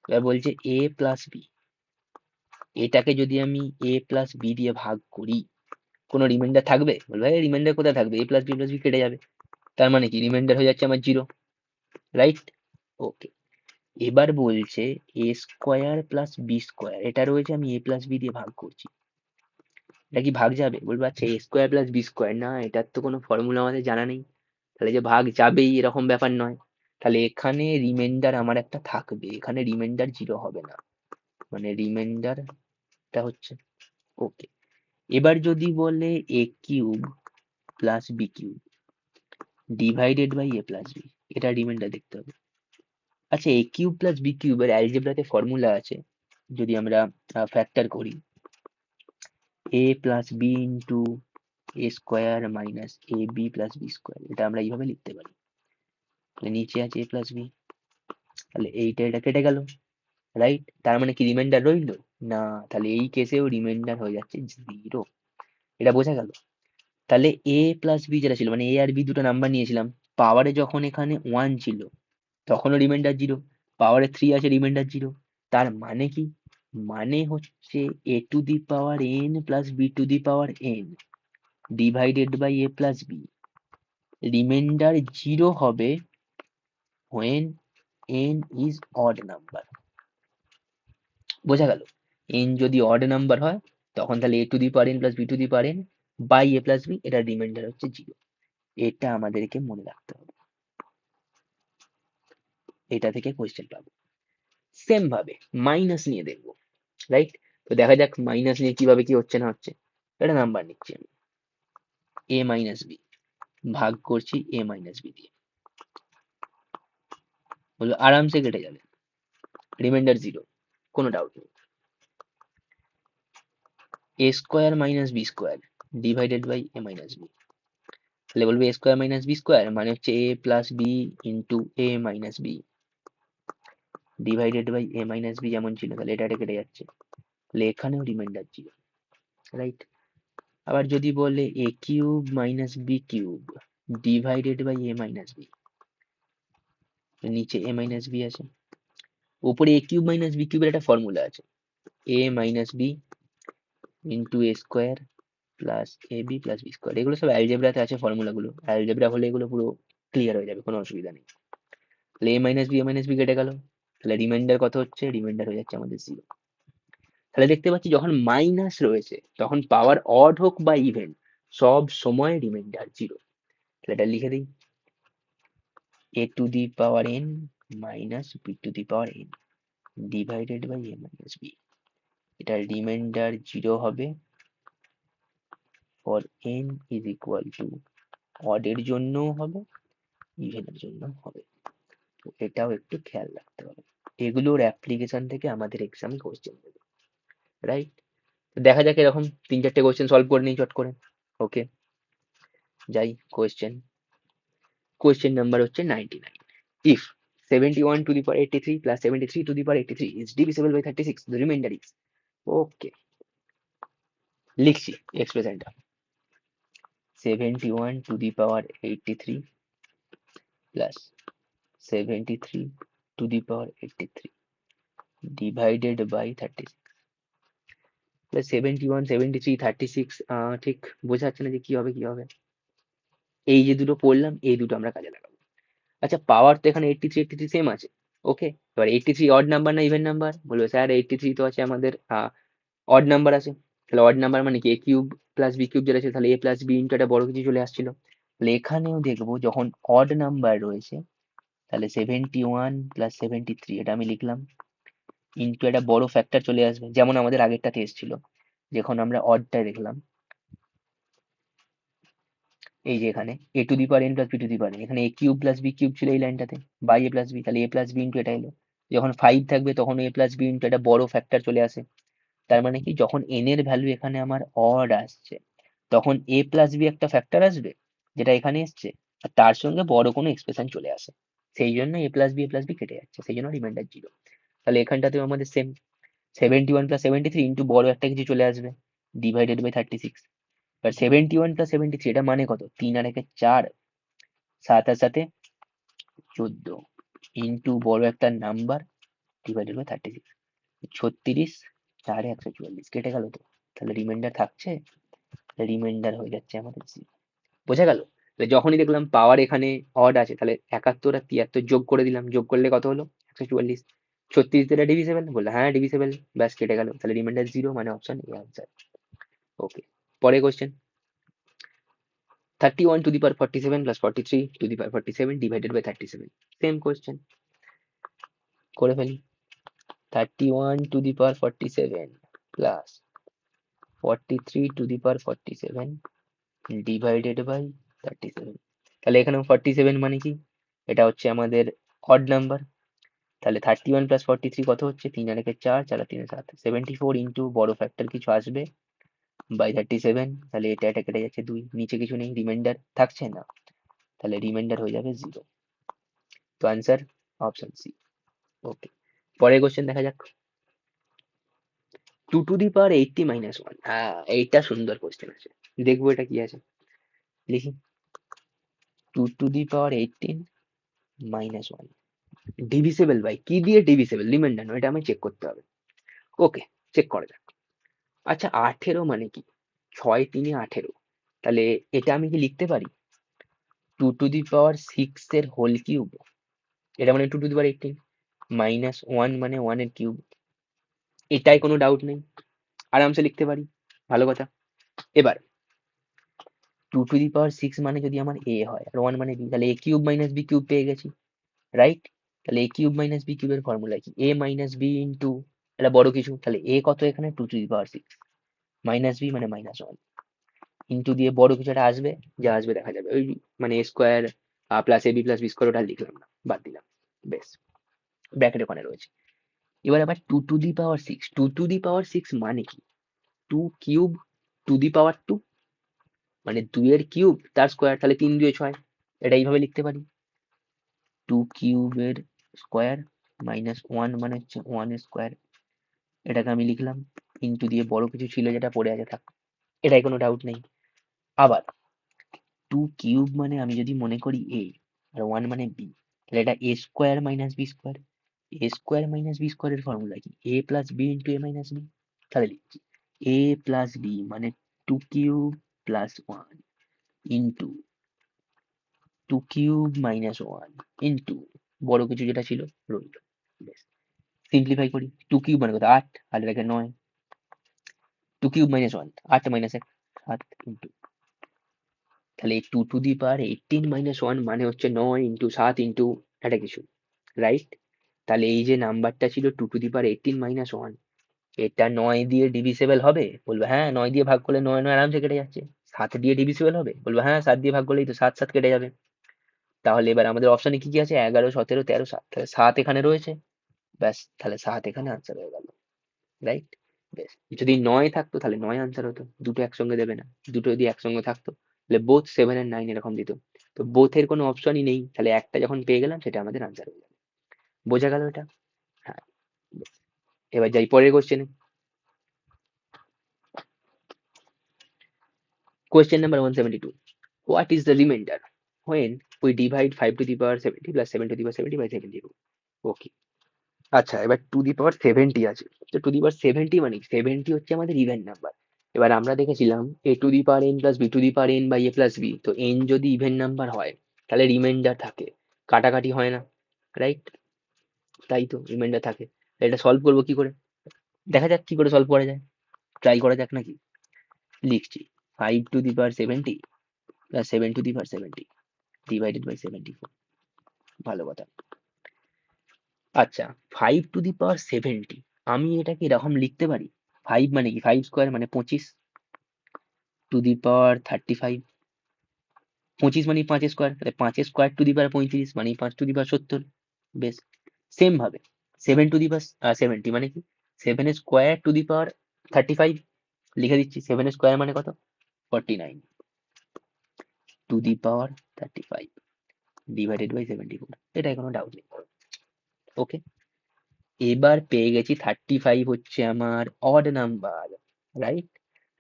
এবার বলছে এ প্লাস বি, এটাকে যদি আমি এ প্লাস বি দিয়ে ভাগ করি, কোনো রিমাইন্ডার থাকবে? বলবে রিমাইন্ডার কোথায় থাকবে, এ প্লাস বি কেটে যাবে, তার মানে কি রিমাইন্ডার হয়ে যাচ্ছে আমার 0, রাইট? ওকে। এবার বলছে এ স্কোয়ার প্লাস বি স্কোয়ার, এটা রয়েছে, আমি এ প্লাস বি দিয়ে ভাগ করছি, এটা কি ভাগ যাবে? বলবো আচ্ছা এ স্কোয়ার প্লাস বি স্কোয়ার, না এটার তো কোনো ফর্মুলা আমাদের জানা নেই, তাহলে যে ভাগ যাবেই এরকম ব্যাপার নয়। তাহলে এখানে রিমাইন্ডার আমার একটা থাকবে, এখানে রিমাইন্ডার 0 হবে না, মানে রিমাইন্ডারটা হচ্ছে ওকে। এবার যদি বলে a cube plus B cube divided by a plus B, এটা রিমাইন্ডার দেখতে হবে। আচ্ছা, a কিউব প্লাস বি কিউবের অ্যালজেব্রাতে ফর্মুলা আছে, যদি আমরা ফ্যাক্টর করি a plus B into A square minus A B plus B square, এটা আমরা এইভাবে লিখতে পারি। তাহলে নিচে আছে a প্লাস বি, তাহলে এইটা এটা কেটে গেল, রাইট? তার মানে কি রিমাইন্ডার রইলো না, তাহলে এই কেসেও রিমাইন্ডার হয়ে যাচ্ছে 0। এটা বোঝা গেল? তাহলে এ প্লাস বি যেটা ছিল, মানে এ আর বি দুটো নাম্বার নিয়েছিলাম, পাওয়ারে যখন এখানে 1 ছিল তখনও রিমাইন্ডার 0, পাওয়ারে 3 আছে রিমাইন্ডার 0। তার মানে কি, মানে হচ্ছে A to the power N plus B to the power N divided by A plus B, remainder 0 হবে when n is odd number। বোঝা গেল? n যদি অড নাম্বার হয় তখন তাহলে A to the power N plus B to the power N by A plus B, এটার remainder হচ্ছে 0। এটা আমাদেরকে মনে রাখতে হবে, এটা থেকে কোয়েশ্চেন পাবো। সেম ভাবে মাইনাস নিয়ে দেখবো, রাইট? তো দেখা যাক মাইনাস নিয়ে কিভাবে কি হচ্ছে না হচ্ছে। এটা নাম্বার নিচ্ছি আমি, এ মাইনাস বি ভাগ করছি এ মাইনাস বি দিয়ে, বললো আরামসে কেটে যাবে, রিমাইন্ডার 0, কোনো ডাউট নেই। A square minus B square divided by A minus B, তাহলে বলবে A square minus B square মানে হচ্ছে A plus B into A minus B divided by A minus B, যেমন ছিল, তাহলে এটা কেটে যাচ্ছে, তাহলে এখানেও রিমাইন্ডার 0, রাইট? আবার যদি বলে A cube minus B cube divided by A minus B, নিচে এ মাইনাস বি আছে, উপরে এ কিউব মাইনাস বি কিউবের একটা ফর্মুলা আছে, এ minus B into A square plus A B plus B square. এগুলো সব অ্যালজেব্রাতে আছে ফর্মুলাগুলো, অ্যালজেব্রা হলে এগুলো পুরো ক্লিয়ার হয়ে যাবে, কোনো অসুবিধা নেই। তাহলে এ মাইনাস বি কেটে গেল, তাহলে রিমাইন্ডার কত হচ্ছে, রিমাইন্ডার হয়ে যাচ্ছে আমাদের 0। তাহলে দেখতে পাচ্ছি যখন মাইনাস রয়েছে তখন পাওয়ার অড হোক বা ইভেন সব সময় রিমাইন্ডার 0। তাহলে এটা লিখে দিই, A to the power N minus B to the power N divided by A minus B, এটার রিমাইন্ডার 0 হবে for N is equal to, odd এর জন্যও হবে ইভেনের জন্য হবে। তো এটাও একটু খেয়াল রাখতে হবে, এগুলোর অ্যাপ্লিকেশন থেকে আমাদের এক্সামে কোশ্চেন দেবে, রাইট? দেখা যাক এরকম 3-4টে কোশ্চেন সলভ করে নিই চট করে। ওকে, যাই কোশ্চেন। কোশ্চেন নাম্বার হচ্ছে 99, if 71 to the power 83 plus 73 to the power 83 is divisible by 36, the remainder is, ওকে লিখছি এক্সপ্রেশনটা, 71 to the power 83 plus 73 to the power 83 divided by 36 plus 71 73 36, ঠিক বোঝা যাচ্ছে না যে কি হবে কি হবে। এই যে দুটো পড়লাম এই দুটো আমরা কাজে লাগাবো। আচ্ছা, পাওয়ার তো এখানে 83 সেম আছে, ওকে। এবার 83 অড নাম্বার না ইভেন নাম্বার, বলবে স্যার 83 তো আছে আমাদের অড নাম্বার আছে, তাহলে অড নাম্বার মানে কি এ কিউব প্লাস বি কিউব যেটা ছিল, তাহলে এ প্লাস বি ইন্টু একটা বড় কিছু চলে আসছিল। তাহলে এখানেও দেখবো যখন অড নাম্বার রয়েছে তাহলে 71 প্লাস 73 এটা আমি লিখলাম, ইন্টু একটা বড় ফ্যাক্টর চলে আসবে, যেমন আমাদের আগেরটাতে এসেছিল যখন আমরা অডটা দেখলাম, এই যে এখানে A to the power N plus B to the power N, এখানে A cube plus B cube ছিল এই লাইনটাতে বাই এ প্লাস বি, তাহলে এ প্লাস বি ইন্টু এটা এলো, যখন 5 থাকবে তখন এ প্লাস বি ইন্টু একটা বড় ফ্যাক্টর চলে আসে। তার মানে কি যখন এন এর ভ্যালু এখানে আমার অড আসছে তখন এ প্লাস বি একটা ফ্যাক্টর আসবে যেটা এখানে এসছে, আর তার সঙ্গে বড় কোনো এক্সপ্রেশন চলে আসে, সেই জন্য এ প্লাস বি কেটে যাচ্ছে, সেই জন্য রিমাইন্ডার 0। তাহলে এখানটাতেও আমাদের সেম 71 প্লাস 73 ইন্টু বড় একটা কিছু চলে আসবে ডিভাইডেড বাই 36। এবার 71 প্লাস 73 এটা মানে কত, 3 আর 1 4, 7 আর 7 14 ইন্টু বড় একটা নাম্বার ডিভাইডেড বাই 36, 36 4 144 কেটে গেল তো, তাহলে রিমাইন্ডার থাকছে, রিমাইন্ডার হয়ে যাচ্ছে আমাদের 0। বোঝা গেল? তাহলে যখনই দেখলাম পাওয়ার এখানে অড আছে তাহলে 71 আর 73 যোগ করে দিলাম, যোগ করলে কত হলো 144, 36 দিয়ে ডিভিসেবল, বললো হ্যাঁ ডিভিসেবল, ব্যাস কেটে গেল, তাহলে রিমাইন্ডার 0 মানে অপশন এ আনসার। ওকে, পরে question. 31 to the power 47 plus 43 to the power 47 divided by 37. Same question. করে ফেলি। 31 to the power 47 plus 43 to the power 47 divided by 37. তাহলে এখানে 47 মানে কি? এটা হচ্ছে আমাদের অড নাম্বার। তাহলে 31 প্লাস 43 কত হচ্ছে? 3 আর 1 4, 4 আর 3 7, 74 ইন্টু বড় ফ্যাক্টর কিছু আসবে বাই 37। তাহলে এটা কেটে যাচ্ছে 2, নিচে কিছু নেই, রিমাইন্ডার থাকছে না, তাহলে রিমাইন্ডার হয়ে যাবে 0। তো আনসার অপশন সি। ওকে, পরের কোশ্চেন দেখা যাক। 2 to the power 80 minus 1। হ্যাঁ, এইটা সুন্দর কোশ্চেন আছে, দেখবো এটা কি আছে। লিখি 2 to the power 18 minus 1 ডিভিসিবল by কি দিয়ে? ডিভিসিবল, রিমাইন্ডার নয়, এটা আমি চেক করতে হবে। ওকে, চেক করা যাক। আচ্ছা, 18 মানে কি? 6 3 18। তাহলে এটা আমি কি লিখতে পারি 2 to the power 6 এর হোল কিউব? এটা মানে 2 to the power 18 মাইনাস 1 মানে 1 এর কিউব। এটাই কোনো ডাউট নেই, আরামসে লিখতে পারি, ভালো কথা। এবার 2 to the power 6 মানে যদি আমার a হয় আর 1 মানে b, তাহলে a cube minus b cube পেয়ে গেছি, রাইট? তাহলে a কিউব মাইনাস b কিউবের ফর্মুলা কি? a মাইনাস b ইন্টু এটা বড় কিছু, তাহলে a কত এখানে? 2 to the power 6 minus b মানে মাইনাস 1 ইন্টু দিয়ে বড় কিছু একটা আসবে, যা আসবে দেখা যাবে, ওই মানে a square plus ab plus b square, ওটা লিখলাম না, বাদ দিলাম। বেশ, ব্র্যাকেট ওখানে রয়েছে। এবার আবার 2 to the power 6, 2 to the power 6 মানে কি? 2 কিউব টু দি পাওয়ার 2, মানে 2 এর কিউব তার স্কোয়ার, তাহলে 3 2 6। এটা এইভাবে লিখতে পারি 2 কিউবের স্কোয়ার মাইনাস 1 মানে হচ্ছে 1 স্কোয়ার। এটাকে আমি লিখলাম, ইন্টু দিয়ে বড় কিছু ছিল যেটা পড়ে আছে থাক, এটাই কোনো ডাউট নেই। আবার 2 কিউব মানে আমি যদি মনে করি a আর 1 মানে b, তাহলে এটা a square minus b square. a square minus b স্কোয়ারের ফর্মুলা কি? a plus b into a minus b। তাহলে লিখছি a প্লাস b মানে 2 cube plus 1 into 2 cube minus 1 into বড় কিছু যেটা ছিল রইল। বেশ, সিম্পলিফাই করি। 2 কিউব মানে কত? 8, আর এটাকে 9। 2 কিউব মাইনাস 1, 8 মাইনাস 1, 7 ইন্টু, তাহলে 2 টু দি পাওয়ার 18 মাইনাস 1 মানে হচ্ছে 9 ইন্টু 7 ইন্টু একটা কিছু, রাইট? তাহলে এই যে নাম্বারটা ছিল 2 টু দি পাওয়ার 18 মাইনাস 1, এটা 9 দিয়ে ডিভিসিবল হবে? বলবো হ্যাঁ, 9 দিয়ে ভাগ করলে 9 9 আরামসে কেটে যাচ্ছে। 7 দিয়ে ডিভিসিবল হবে? বলবো হ্যাঁ, 7 দিয়ে ভাগ করলেই তো 7 7 কেটে যাবে। তাহলে এবার আমাদের অপশনে কি কি আছে? 11 17 13 7, তাহলে 7 এখানে রয়েছে। ব্যাস, তাহলে 7 এখানে আনসার হয়ে গেল, রাইট? বেশ, যদি 9 থাকতো তাহলে 9 আনসার হতো, দুটো একসঙ্গে দেবে না। দুটো যদি একসঙ্গে থাকতো তাহলে বোথ 7 এন্ড 9 এরকম দিত। তো বোথের কোনো অপশনই নেই, তাহলে একটা যখন পেয়ে গেলাম সেটা আমাদের আনসার হয়ে যাবে। বোঝা গেল এটা? হ্যাঁ, বেশ। এবার যাই পরের কোশ্চেনে। Question number 172, what is the reminder when we divide 5 to the power 70 plus 7 to the power 70 by 72? ওকে, আচ্ছা, এবার টু দি পাওয়ার 70 আছে। তো টু দি পাওয়ার 70 মানে 70 হচ্ছে আমাদের ইভেন নাম্বার। এবার আমরা দেখেছিলাম A to the power N plus B to the power N by A plus B, তো এন যদি ইভেন নাম্বার হয় তাহলে রিমাইন্ডার থাকে, কাটাকাটি হয় না, রাইট? তাই তো, রিমাইন্ডার থাকে। এটা সলভ করবো কি করে? দেখা যাক কি করে সলভ করা যায়, ট্রাই করা যাক নাকি। লিখছি 5 to the power 70 plus 7 to the power 70 divided by 74। ভালো কথা। আচ্ছা, 5 টু দি পাওয়ার 70 আমি এটাকে এরকম লিখতে পারি, 5 মানে কি? 5 স্কোয়ার মানে 25 টু দি পাওয়ার 35। 25 মানে 5 স্কোয়ার, তাহলে 5 স্কোয়ার টু দি পাওয়ার 35 মানে 5 টু দি পাওয়ার 70। বেশ, সেম ভাবে 7 টু দি পাওয়ার 70 মানে কি? 7 স্কোয়ার টু দি পাওয়ার 35 লিখে দিচ্ছি। 7 স্কোয়ার মানে কত? 49 to the power 35 divided by 74। এটা কোনো ডাউট নেই। ওকে, এবার পেয়ে গেছি 35 হচ্ছে আমার odd number, right?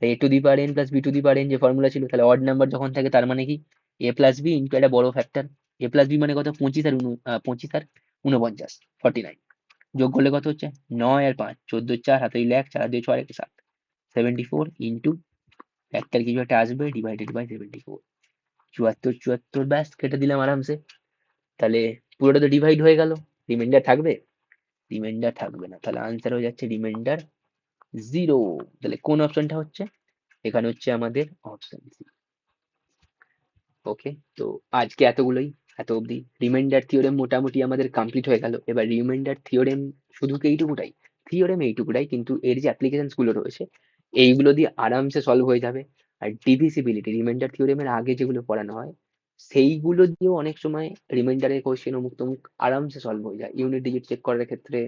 A to the power N plus B to the power N যে ফর্মুলা ছিল, তাহলে অড নাম্বার যখন থাকে তার মানে কি? এ প্লাস বি ইন্টু একটা বড় ফ্যাক্টর। এ প্লাস বি মানে কত? 25 আর 49, 49 যোগ করলে কত হচ্ছে? 9 আর 5, 14 4 হাতে 1, 4 2 6 1 7, 74 ইন্টু ফ্যাক্টর কিছু একটা আসবে ডিভাইডেড বাই 74। 74 74, ব্যাস কেটে দিলাম আরামসে। তাহলে পুরোটা তো ডিভাইড হয়ে গেল, রিমাইন্ডার থাকবে? রিমাইন্ডার থাকবে না, তাহলে আনসার হয়ে যাচ্ছে রিমাইন্ডার 0। তাহলে কোন অপশনটা হচ্ছে? এখানে হচ্ছে আমাদের অপশন সি। ওকে, তো আজকে এতগুলোই, এত অবধি রিমাইন্ডার থিওরেম মোটামুটি আমাদের কমপ্লিট হয়ে গেল। এবার রিমাইন্ডার থিওরেম শুধু কি এইটুকুটাই? থিওরেম এইটুকুটাই, কিন্তু এর যে অ্যাপ্লিকেশনস গুলো রয়েছে এইগুলো দিয়ে আরামসে সলভ হয়ে যাবে। আর ডিভিসিবিলিটি রিমাইন্ডার থিওরেমের আগে যেগুলো পড়ানো হয় সেইগুলো দিয়েও অনেক সময় রিমাইন্ডারের কোশ্চেন অমুক তমুক আরামসে সলভ হয়ে যায়, ইউনিট ডিজিট চেক করার ক্ষেত্রে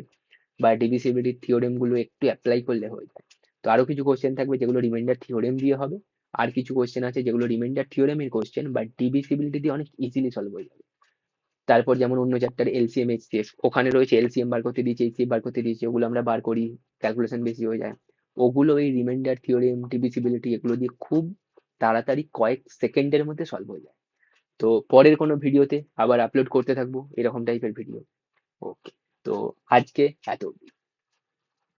বা ডিভিসিবিলিটির থিওরেম গুলো একটু অ্যাপ্লাই করলে হয়ে যায়। তো আরো কিছু কোশ্চেন থাকবে যেগুলো রিমাইন্ডার থিওরেম দিয়ে হবে, আর কিছু কোশ্চেন আছে যেগুলো রিমাইন্ডার থিওরেমের কোশ্চেন বাট ডিভিসিবিলিটি দিয়ে অনেক ইজিলি সলভ হয়ে যাবে। তারপর যেমন অন্য চ্যাপ্টার এলসিএম এইচসিএফ, ওখানে রয়েছে এলসিএম বার করতে দিয়েছে, এইচসিএফ বার করতে দিয়েছে, ওগুলো আমরা বার করি, ক্যালকুলেশন বেশি হয়ে যায়। ওগুলো এই রিমাইন্ডার থিওরেম ডিভিসিবিলিটি এগুলো দিয়ে খুব তাড়াতাড়ি কয়েক সেকেন্ডের মধ্যে সলভ হয়ে যায়। তো পরের কোনো ভিডিওতে আবার আপলোড করতে থাকবো এরকম টাইপের ভিডিও। ওকে, তো আজকে এত অবধি।